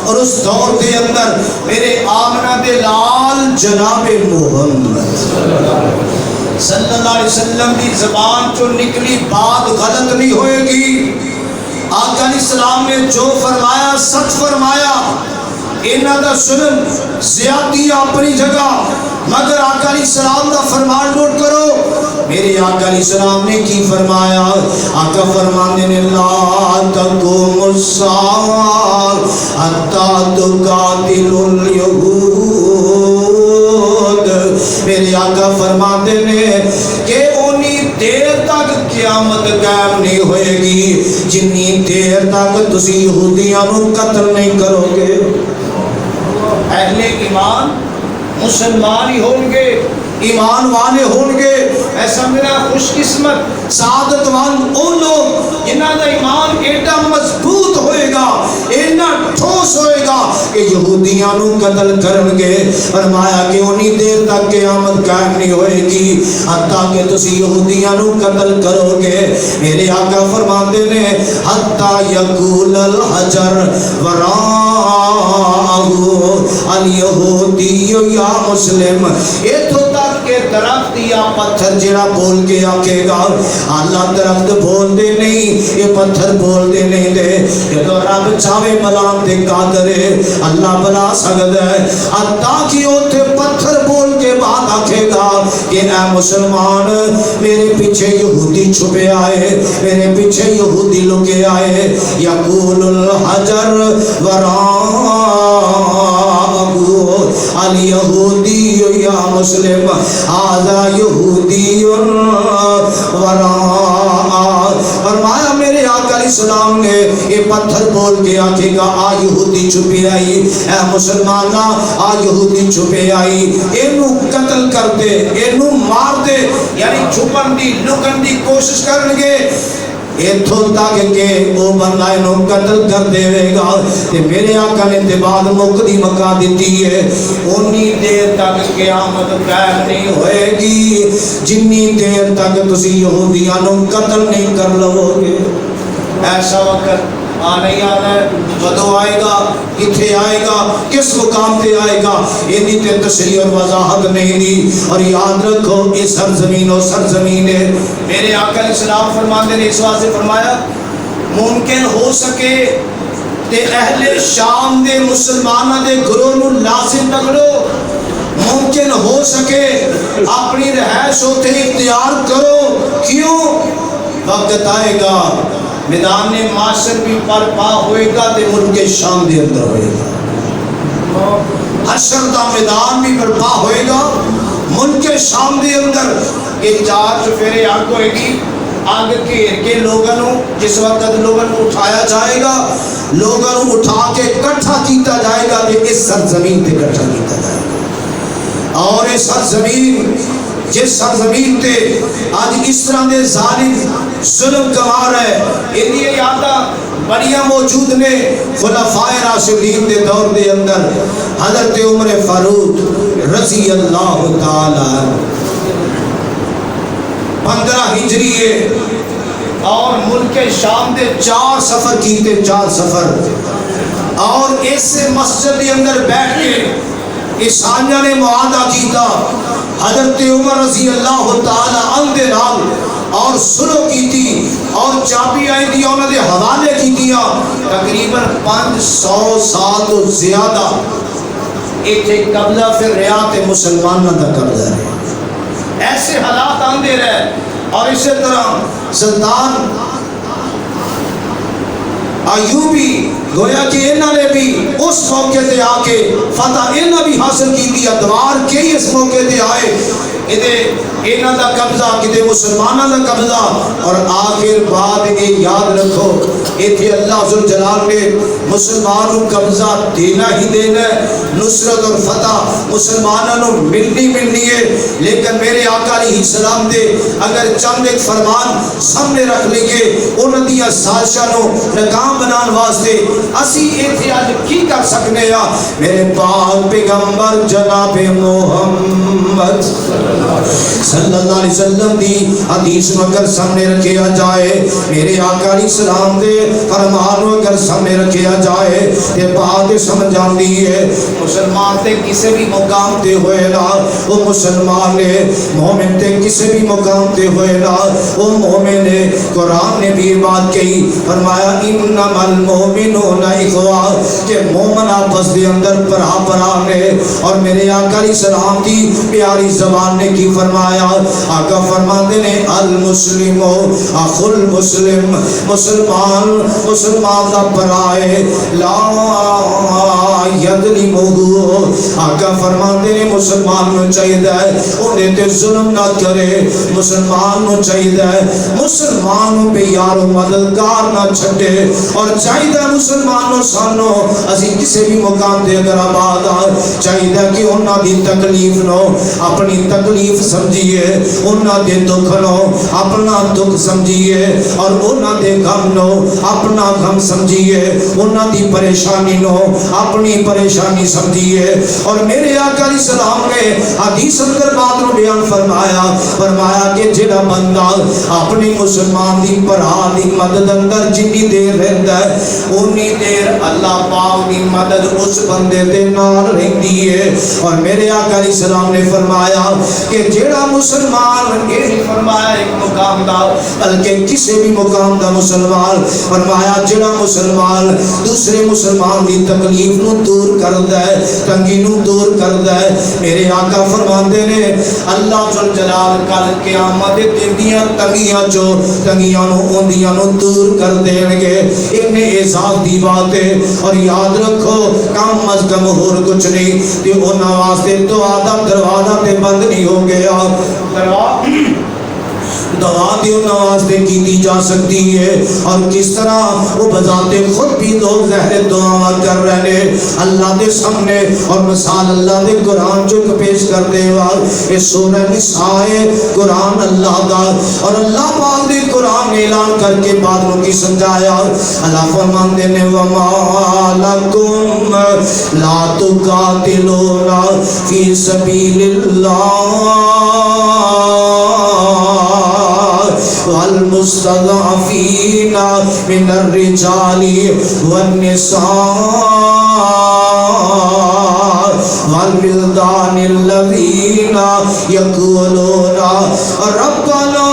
اور اس دور کے اندر میرے آمنہ دے لال جناب محمد صلی اللہ علیہ وسلم کی زبان جو نکلی بات غلط نہیں ہوئے گی۔ آقا علیہ السلام نے جو فرمایا سچ فرمایا، انہاں دا ظلم زیادتی اپنی جگہ، مگر آقا علیہ السلام دا فرمان نوٹ کرو، میرے آقا علیہ السلام نے کی فرمایا؟ آقا فرمانے نے لا تقوم الساعة حتى تقاتل اليهود، میرے آقا فرماتے نے کہ اونی دیر تک قیامت قائم نہیں ہوئے گی جنی دیر تک تسی یہودیاں نو قتل نہیں کرو گے۔ اہل ایمان مسلمان ہی ہوں گے، ایمان والے ہوں گے، ایسا میرا خوش قسمت سعادت وان او لوگ جنہاں دا ایمان ایڈا مضبوط ہوئے گا، ایڈا ٹھوس ہوئے گا کہ یہودیاں نو قتل کرن گے۔ فرمایا کہ انہی دیر تک قیامت قائم نہیں ہوئے گی حتیٰ کہ تسی یہودیاں نو قتل کرو گے۔ میرے آقا فرماتے نے حتیٰ یقول الحجر وراءہ الیہودی یا مسلم، ایتھو تک کہ درخت یا پتھر جڑا بول کے آکے گا، اللہ درخت بول دے نہیں، یہ پتھر بول دے نہیں دے، یہ تو رب چاہے بلان دے قادر ہے، اللہ بلا سکتا ہے، حتیٰ کہ اوتے پتھر بول کے بعد آکے گا کہ اے مسلمان میرے پیچھے یہودی چھپے آئے، میرے پیچھے یہودی لکے آئے، یقول الحجر وراءہ الیہودی یا مسلم آذا یہودی وراء، فرمایا میرے آقا علیہ السلام نے یہ پتھر بول کے آکے گا آ یہودی چھپے آئی، اے مسلمانہ آ یہودی چھپے آئی، اینو قتل کر دے، اینو مار دے، یعنی چھپن دی لکن دی کوشش کرنگے، ایتھو تک کہ وہ بندہ انہوں قتل کر دے گا۔ تے میرے آقا نے تے بعد مقدی مکا دیتی ہے، انہی دیر تک قیامت قائم نہیں ہوئے گی جنی دیر تک تسی یہودیاں نو قتل نہیں کر لو گے۔ ایسا وقت آنے آنا ہے، کدو آئے گا، کتھے آئے گا، کس مقام پہ آئے گا، انہی تے تشریح اور وضاحت نہیں دی۔ اور یاد رکھو یہ سرزمین و سرزمین ہے، میرے آقا علیہ السلام فرماتے نے اس واضح فرمایا ممکن ہو سکے تے اہل شام دے مسلمانوں دے گروہ نو لازم پکڑو، ممکن ہو سکے اپنی رہائش ہوتے اختیار کرو۔ کیوں؟ وقت آئے گا میدان معاشر بھی برپا ہوئے گا تے ملک شام دے اندر ہوئے گا، حشر دا میدان بھی برپا ہوئے گا ملک شام دے اندر۔ یہ چار چفیرے آگ ہوئے گی، آگ گھیر کے لوگوں جس وقت لوگوں کو اٹھایا جائے گا، لوگوں اٹھا کے کٹھا کیتا جائے گا تے اس سرزمین تے کٹھا کیتا جائے گا۔ اور اس سرزمین جس سرزمین تے آج اس طرح دے ظالم ظلم کما رہے انہی یاداں بڑیاں موجود نے خلفائے راشدین دے دور دے اندر۔ حضرت عمر فاروق رضی اللہ تعالی 15 ہجری ہے اور ملک شام دے 4 سفر کیتے، 4 سفر، اور اس مسجد دے اندر بیٹھ کے عیسائیاں نے معاہدہ کیتا حضرت عمر رضی اللہ تعالی عنہ دے نال، اور سلو کی تھی اور چابی آئی تھی انہوں نے حوالے کی دیا۔ تقریباً 500 سال تو زیادہ ایک قبضہ پھر ریاض مسلمانوں کا قبضہ ہے۔ ایسے حالات آندے رہے، اور اسی طرح سلطان ایوبی گویا کہ انہوں نے بھی اس موقع تے آ کے فتح انہوں بھی حاصل کی دی، ادوار کے اس موقع تے آئے، انہوں دا قبضہ کتے مسلمانوں دا قبضہ۔ اور آخر بعد یہ یاد رکھو ایتھے اللہ ذوالجلال نے مسلمانوں قبضہ دینا ہی دینا ہے، نصرت اور فتح مسلمانوں ملنی ہے، لیکن میرے آقا علیہ السلام دے اگر چند ایک فرمان سامنے رکھ لیے انہوں دیا سازشاں ناکام بنان واسطے اسی ایتھے آج کی کر سکنے ہیں؟ میرے پاک پیغمبر جناب محمد صلی اللہ علیہ وسلم دی حدیث نو اگر سامنے رکھیا جائے، میرے آقا علیہ السلام دے فرمان نو اگر سامنے رکھیا جائے تے بات سمجھ آندی ہے۔ مسلمان تے کسی بھی مقام تے ہوئے نا وہ مسلمان ہے، مومن تے کسی بھی مقام تے ہوئے نا وہ مومن ہے۔ قرآن نے بھی بات کہی، فرمایا انما المؤمنون اخوہ، کہ مومن آپس دے اندر برابر ہے۔ اور میرے آقا علیہ السلام دی پیاری زبان نے کی فرمایا، آقا فرماتے نے المسلم اخو المسلم، مسلمان دا برائے لا یظلمہ، آقا فرماتے نے مسلمان نو چاہیے انہیں تے ظلم نہ کرے، مسلمان نو چاہیے مسلمان نو بے یار و مددگار نہ چھٹے، اور چاہیے مسلمان نو سانو اسی کسی بھی مقام دے اگر آباد چاہیے کہ انہاں دی تکلیف نو اپنی تکلیف سمجھیے، انہاں دے دکھ نو اپنا دکھ سمجھیے، اور انہاں دے غم نو اپنا غم سمجھیے، انہاں دی پریشانی نو اپنی پریشانی سمجھیے۔ اور میرے آقا علیہ السلام نے حدیث اندر بات نو بیان فرمایا کہ جڑا بندہ اپنی مسلمان دی بھرا دی مدد اندر جنی دیر رہندا ہے اونی دیر اللہ پاک دی مدد اس بندے دے نال رہندی ہے۔ اور میرے آقا علیہ السلام نے فرمایا کہ جڑا مسلمان، یہ نہیں فرمایا ایک مقام دا بلکہ کسی بھی مقام دا مسلمان، فرمایا جڑا مسلمان دوسرے مسلمان دی تکلیف نو دور کردا ہے، تنگی نو دور کردا ہے، میرے آقا فرماندے نے اللہ ذوالجلال کل قیامت دے دیاں تنگیاں نو اوندیاں نو دور کر دین گے۔ انہیں احساس دی بات ہے، اور یاد رکھو کم از کم اور کچھ نہیں کہ انہاں واسطے دعا دا دروازہ تے بند نہیں ہو گیا، دعا دی انہاں واسطے کی جا سکتی ہے۔ اور کس طرح وہ بذات خود بھی لوگ زہر دعا کر رہے ہیں اللہ دے سامنے، اور مثال اللہ دے قرآن جو پیش کر دے وال یہ سورہ نساء قرآن اللہ دا، اور اللہ پاک دے قرآن اعلان کر کے بعد ان کی سمجھایا۔ اللہ فرماندے نے وما لکم لا تقاتلون فی سبیل اللہ والمستضعفین من الرجال والنساء والولدان الذین یقولون ربنا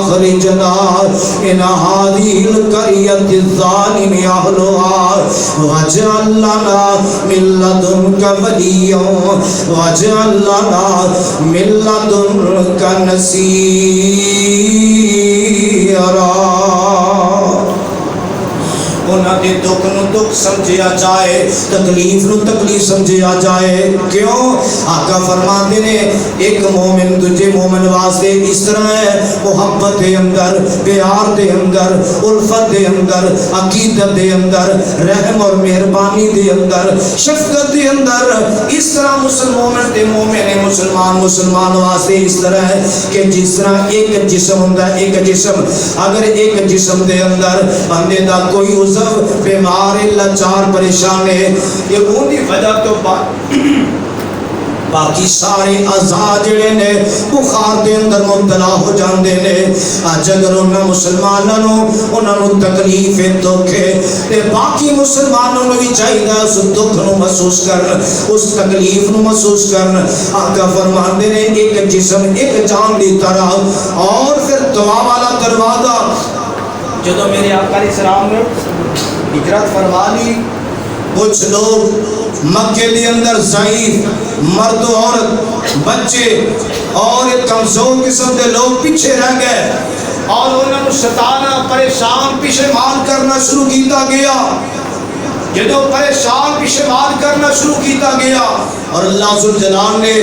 اخرجنا من هذه القرية الظالم أهلها واجعل لنا من لدنك وليا واجعل لنا من لدنك نصيرا. انہاں دے دکھ نو دکھ سمجھیا جائے، تکلیف نو تکلیف سمجھیا جائے. کیوں؟ آقا فرماتے نے ایک مومن دوجے مومن واسطے اس طرح ہے، محبت دے اندر، پیار دے اندر، الفت دے اندر، عقیدت دے اندر، رحم اور مہربانی دے اندر، شفقت دے اندر. اس طرح مومن تے مومن مسلمان واسطے اس طرح ہے کہ جس طرح ایک جسم ہوندا ہے، ایک جسم اگر ایک جسم دے اندر بندے دا کوئی بیمار لاچار پریشان ہے، یہ اون دی وجہ تو باقی سارے اعضاء جڑے نے بخار دے اندر مبتلا ہو جاندے نے. اج اگر انہاں مسلماناں نو تکلیف دکھ ہے تے باقی مسلماناں نو بھی چاہیے اس دکھ نو محسوس کرن، اس تکلیف نو محسوس کرن. آقا فرماندے نے ایک جسم ایک جان دی طرح. اور پھر دعا والا دروازہ جدو میرے آقا علیہ السلام نے ہجرت فرما لی، کچھ لوگ مکے دے اندر ضعیف مرد و عورت بچے اور کمزور قسم دے لوگ پیچھے رہ گئے اور انہوں نے ستانا پریشان پشیمان کرنا شروع کیتا گیا. جدو پریشان پشیمان کرنا شروع کیتا گیا اور اللہ ذوالجلال نے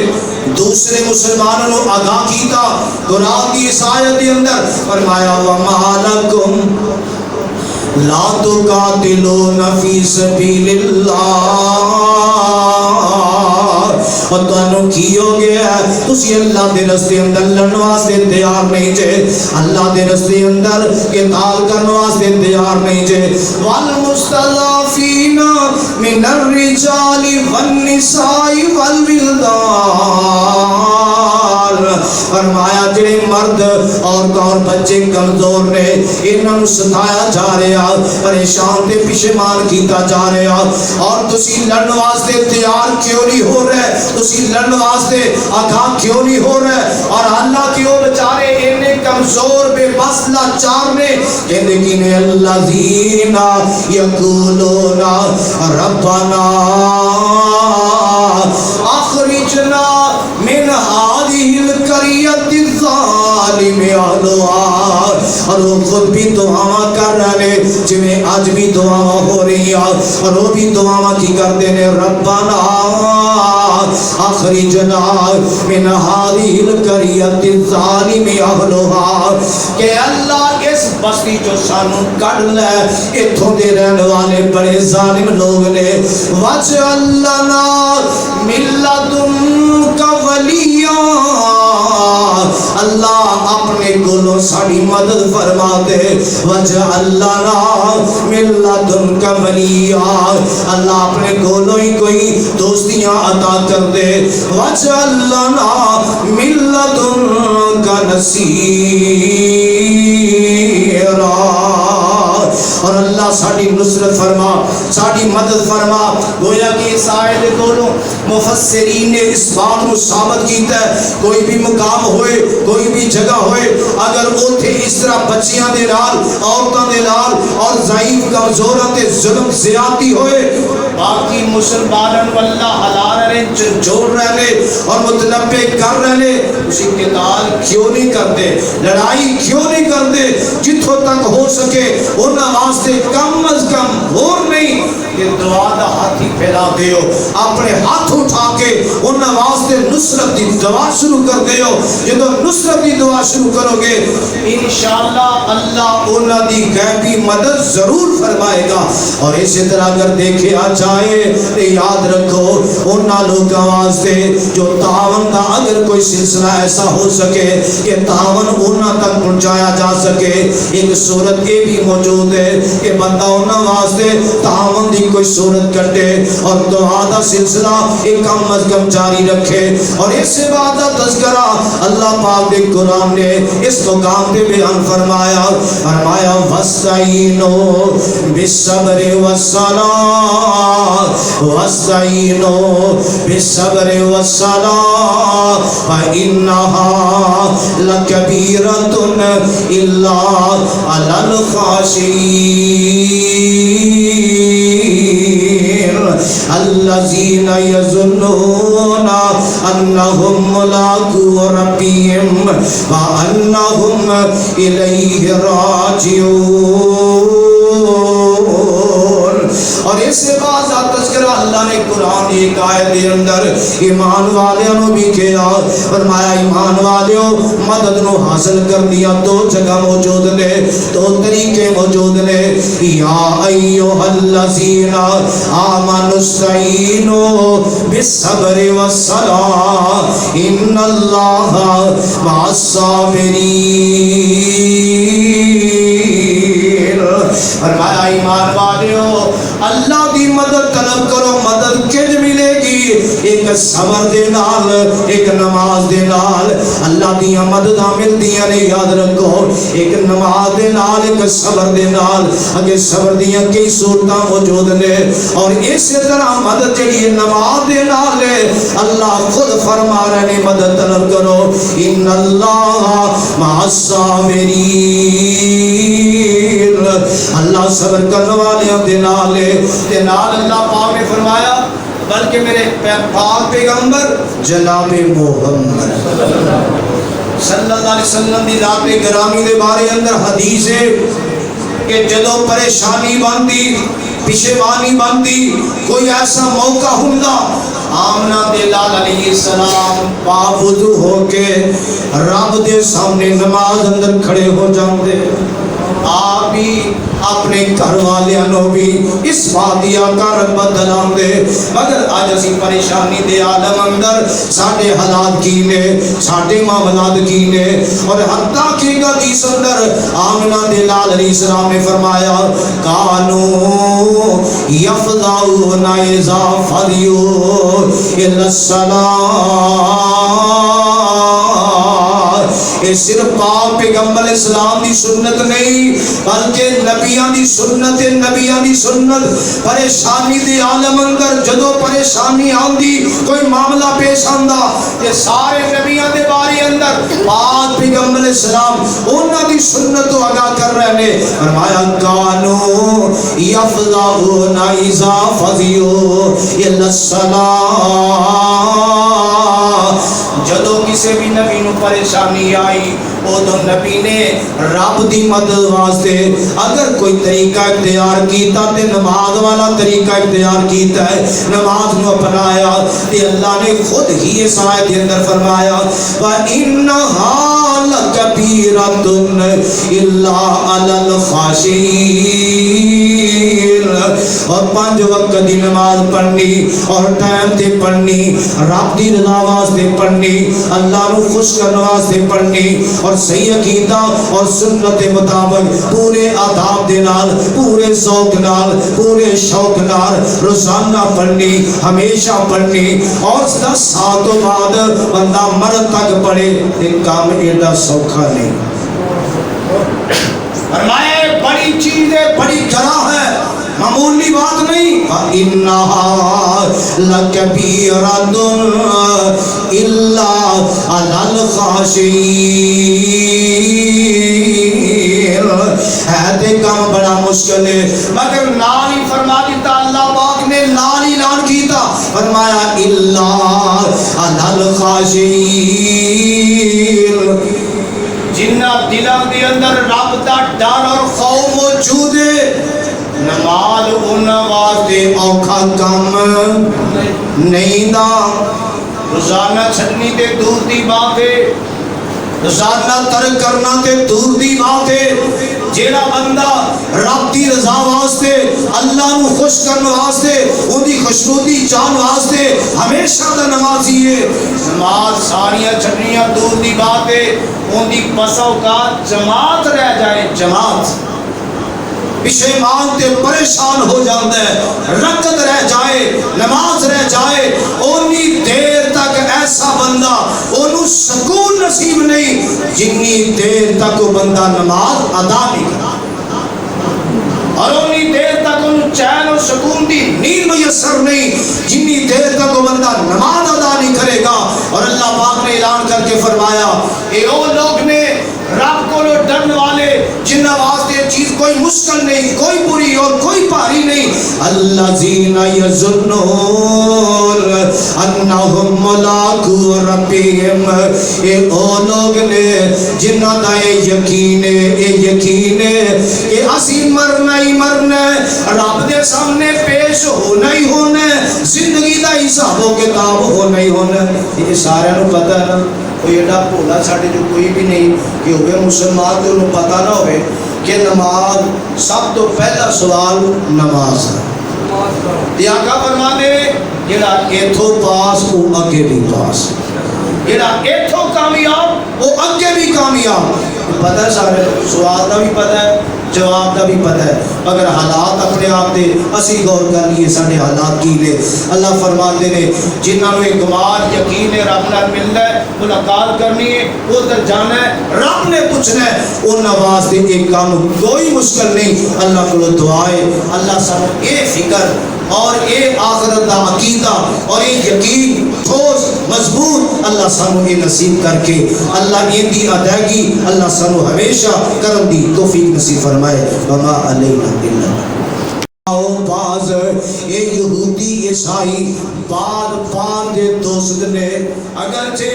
دوسرے مسلمانوں کو آگاہ کیتا قرآن کی اس آیت کے اندر فرمایا وَمَا لَكُمْ لَا تُقَاتِلُونَ فِي سَبِيلِ اللَّهِ. اور تانوں کی ہو گیا ہے تسی اللہ دے راستے اندر لڑن واسطے تیار نہیں جے، اللہ دے راستے اندر قتال کرن واسطے تیار نہیں جے. والمستضعفین من الرجال والنساء والولدان. فرمایا جڑے مرد عورت اور بچے کمزور نے انہاں نوں ستایا جا رہا، پریشان تے پشیمان کیتا جا رہا. اور تسی لڑن واسطے تیار کیوں نہیں ہو رہے، تسی لڑن واسطے آگاہ کیوں نہیں ہو رہے؟ اور اللہ کیوں بچارے انہیں کمزور بے بس لاچار نے کہندے کی نے الذین یقولون ربنا اخرجنا من هذه القرية الظالم اهلها. اور وہ خود بھی دعاواں کر رہے جویں آج بھی دعاواں ہو رہی ہیں اور وہ بھی دعاواں کی کرتے ہیں ربنا اخرجنا من هذه القرية الظالم اهلها کہ اللہ اس بستی جو سانو کڈ لے ایتھوں دے رہن والے بڑے ظالم لوگ نے. واجعل لنا من لدنک ولیا. اللہ اپنے کولوں ساڈی مدد فرما دے. واجعل لنا من لدنک ولیا. اللہ اپنے کولوں ہی کوئی دوستیاں عطا کر دے. واجعل لنا من لدنک نصیرا. اور اللہ ساڈی نصرت فرما، ساڈی مدد فرما. گویا کہ اس آیت کولوں مفسرین نے اس بات کو ثابت کیتا ہے کوئی بھی مقام ہوئے، کوئی بھی جگہ ہوئے، اگر اوتھے اس طرح بچیاں دے نال، عورتاں دے نال اور ضعیف کمزوراں تے ظلم زیادتی ہوئے، باقی مسلمانوں اللہ حلال رہے جوڑ رہے اور متنبع کر رہے، اسی قتال کیوں نہیں کرتے، لڑائی کیوں نہیں کرتے؟ جتھوں تک ہو سکے انہاں واسطے کم از کم اور نہیں کہ دعا دا ہاتھ ہی پھیلا دیو، اپنے ہاتھ اٹھا کے انہاں واسطے نصرت دی دعا شروع کر دیو. جدو نصرت دی دعا شروع کرو گے انشاءاللہ اللہ انہاں دی غیبی مدد ضرور فرمائے گا. اور اسی طرح اگر دیکھا جائے تو یاد رکھو انہاں لوگوں واسطے جو تعاون کا اگر کوئی سلسلہ ایسا ہو سکے کہ تعاون انہاں تک پہنچایا جا سکے، ایک صورت یہ بھی موجود ہے کہ بندہ انہاں واسطے تعاون دی کوئی صورت کٹے اور دعا دا سلسلہ ایک کم از کم جاری رکھے. اور اس سے بعد تذکرہ اللہ پاک نے قرآن نے اس مقام پہ بیان فرمایا وَاسْتَعِينُوا بِالصَّبْرِ وَالصَّلَاةِ وَاسْتَعِينُوا بالصبر والصلاة فإنها لكبيرة إلا على الخاشعين الذين يظنون أنهم ملاقو ربهم وأنهم إليه راجعون. اور اس سے بعد تذکرہ اللہ نے قرآن ایک آیت کے اندر ایمان والوں بھی کیا. فرمایا ایمان والوں مدد نو حاصل کر دیا دو جگہ موجود نے, دو طریقے موجود نے. یا ایھا الذین آمنوا استعینوا بالصبر والصلاة ان اللہ مع الصابرین. فرمایا ایمان والوں اللہ دی مدد طلب کرو. مدد کج ملے گی؟ ایک صبر دے نال, ایک نماز دے نال. اللہ دی مدد ملدیاں نے, یاد رکھو, ایک نماز دے نال, ایک صبر دے نال. اگے صبر دیاں کئی صورتاں موجود نے اور اس طرح مدد جڑی نماز دے نال ہے. اللہ خود فرما رہے نے مدد طلب کرو ان اللہ مع الصابرین. اللہ صبر کرنے والے دے نال ہے. تے نال اللہ پاک نے فرمایا بلکہ میرے پاک پیغمبر جناب محمد صلی اللہ علیہ وسلم دی ذات گرامی دے بارے اندر حدیث ہے کہ جدوں پریشانی باندھی, پشیمانی باندھی, کوئی ایسا موقع ہوندا, آمنہ دے لال علیہ السلام باوضو ہو کے رب دے سامنے نماز اندر کھڑے ہو جاندے. آپ بھی اپنے گھر والوں بھی اس بات کی آقا رغبت دلاندے. مگر آج اسی پریشانی دے عالم اندر ساڈے حالات کی نے, ساڈے معاملات کی نے. اور حتیٰ کہ حدیث اندر آمنہ دے لال علیہ السلام نے فرمایا کانوا یفزعون اذا فزعوا الی الصلاۃ. یہ صرف پاک پیغمبر اسلام دی سنت نہیں بلکہ نبیان دی سنت ہے. نبیان دی سنت پریشانی دی عالم اندر جدو پریشانی آندی, کوئی معاملہ پیش آندا, یہ سارے نبیان دے بارے اندر پاک پیغمبر اسلام انہاں دی سنت کو ادا کر رہے نے. فرمایا کانوا یفزعون اذا فزعوا الی الصلاۃ. جدو کسی بھی نبی نو پریشانی آئی ادو نبی نے رب دی مدد واسطے اگر کوئی طریقہ اختیار کیتا تے نماز والا طریقہ اختیار کیتا ہے, نماز نو اپنایا. تے اللہ نے خود ہی اس آیت کے اندر فرمایا وَإِنَّهَا لَكَبِيرَةٌ إِلَّا عَلَى الْخَاشِعِينَ. اور 5 وقت دی نماز پڑھنی اور ٹائم تے پڑھنی, رب دی رضا واسطے پڑھنی, اللہ نو خوش کرنے واسطے پڑھنی اور صحیح عقیدہ اور سنت مطابق پورے آداب دے نال, پورے ذوق نال, پورے شوق نال روزانہ پڑھنی, ہمیشہ پڑھنی. اور 10 سال تو بعد بندہ مرد تک پڑھے. ایک کام ایڈا سوکھا نہیں. فرمائے بڑی چیز ہے, بڑی گراہ ہے, معمولی بات نہیں. وَإِنَّهَا لَكَبِيرَةٌ إِلَّا عَلَى الْخَاشِعِينَ. ہے تے کام بڑا مشکل ہے مگر نال ہی فرما دیتا اللہ پاک نے, نال ہی اعلان کیتا. فرمایا إِلَّا عَلَى الْخَاشِعِينَ. جنہ دلوں دے اندر رب دا ڈر اور خوف موجود ہے, نماز انہاں واسطے اوکھا کام نہیں دا. روزانہ چھڈنی تے دور دی بات ہے, روزانہ ترک کرنا تے دور دی بات ہے. جیڑا بندہ رب دی رضا واسطے, اللہ نو خوش کرنے واسطے, ان دی خوشنودی چاہن واسطے ہمیشہ دا نمازی ہے. نماز ساریاں چھڈنیاں دور دی بات ہے, ان دی بس اوقات جماعت رہ جائے, جماعت پشیمان تے پریشان ہو جاندے, رکعت رہ جائے, نماز رہ جائے, اونی دیر تک ایسا بندہ انہوں سکون نصیب نہیں جنی دیر تک وہ بندہ نماز ادا نہیں کرا, اور اونی دیر تک انہوں چین اور سکون دی نیند میسر نہیں جنی دیر تک وہ بندہ بندہ نماز ادا نہیں کرے گا. اور اللہ پاک نے اعلان کر کے فرمایا اے او لوگ نے رب کو ڈرنے والے جن واسطے چیز کوئی مشکل نہیں, کوئی بری اور کوئی بھاری نہیں. الذین یظنون انہم ملاقو ربہم, اے او لوگ نے جنہاں دا یقین ہے کہ اسی مرنا ہی مرنا ہے, رب دے سامنے پیش ہونا ہی ہونا ہے, زندگی دا حساب و کتاب ہونا ہی ہونا ہے. یہ سارے نو پتہ ہے نا, کوئی ایڈا بھولا ساڈے جو کوئی بھی نہیں کہ ہوئے مسلمان تو انہوں پتہ نہ ہوئے کہ نماز سب تو پہلا سوال نماز ہے. یہ آقا فرما دے جڑا ایتھوں پاس وہ اگے بھی پاس, جڑا ایتھوں کامیاب وہ اگے بھی کامیاب. پتہ ہے سارے سوال دا بھی پتہ ہے, جواب دا بھی پتہ ہے, اگر حالات اپنے آپ دے اسی غور کر لیے سارے حالات کی نے. اللہ فرماتے نے جنہاں نے گمان یقین ہے رب نال ملنا ہے, ملاقات کرنی ہے, ادھر جانا ہے, رب نے پوچھنا ہے, ان واسطے ایک کام کوئی مشکل نہیں. اللہ کو دعا ہے اللہ سب یہ فکر اور یہ آخرت دا عقیدہ اور یہ یقین ٹھوس مضبوط اللہ سانو یہ نصیب کر کے اللہ ان دی ادائیگی اللہ سانو ہمیشہ کرم دی توفیق نصیب فرمائے. وما علینا الا باز اے یہودی عیسائی بار پان دے دوست نے, اگرچہ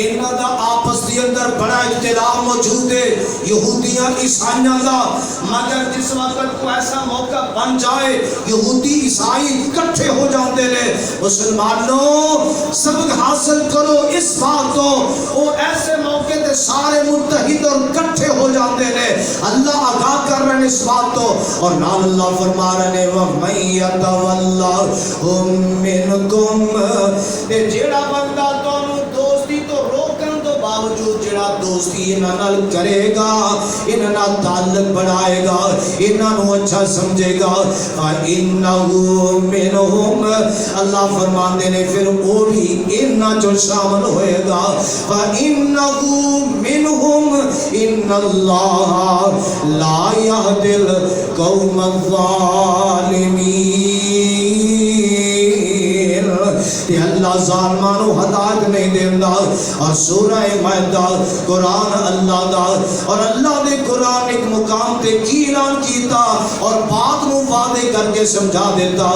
انہاں دا آپس دی اندر بڑا اختلاف موجود ہے یہودیاں عیسائیاں دا, مگر جس وقت کو ایسا موقع بن جائے یہودی عیسائی اکٹھے ہو جاتے ہیں. مسلمانوں سبق حاصل کرو اس بات کو, وہ ایسے موقع تے سارے متحد اور اکٹھے ہو جاتے ہیں. اللہ آگاہ کر رہے ہیں اس بات کو, اور نام اللہ فرما رہے ہیں وَمَن يَتَوَلَّهُم مِّنكُمْ, جیڑا بندہ تانوں دوستی تو روکن تو باوجود جڑا دوستی انہاں نال کرے گا, انہاں نال تعلق بڑھائے گا, انہاں نو اچھا سمجھے گا, فَإِنَّهُ مِنْهُمْ, اللہ فرماندے نے پھر وہ بھی انہاں جو شامل ہوئے گا. فَإِنَّهُ مِنْهُمْ إِنَّ اللَّهَ لَا يَهْدِي الْقَوْمَ الظَّالِمِينَ. کہ اللہ ظالمانو ہدایت نہیں دیندہ. اور سورہ مائدہ قرآن اللہ دا, اور اللہ نے قرآن ایک مقام تے کی اعلان کیتا اور بات نو وعدے کر کے سمجھا دیتا.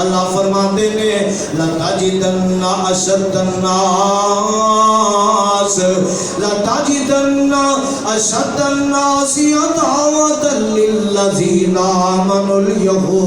اللہ فرماتے نے لَتَجِدَنَّ أَشَدَّ النَّاسِ عَدَاوَةً لِلَّذِينَ آمَنُوا الْيَهُودَ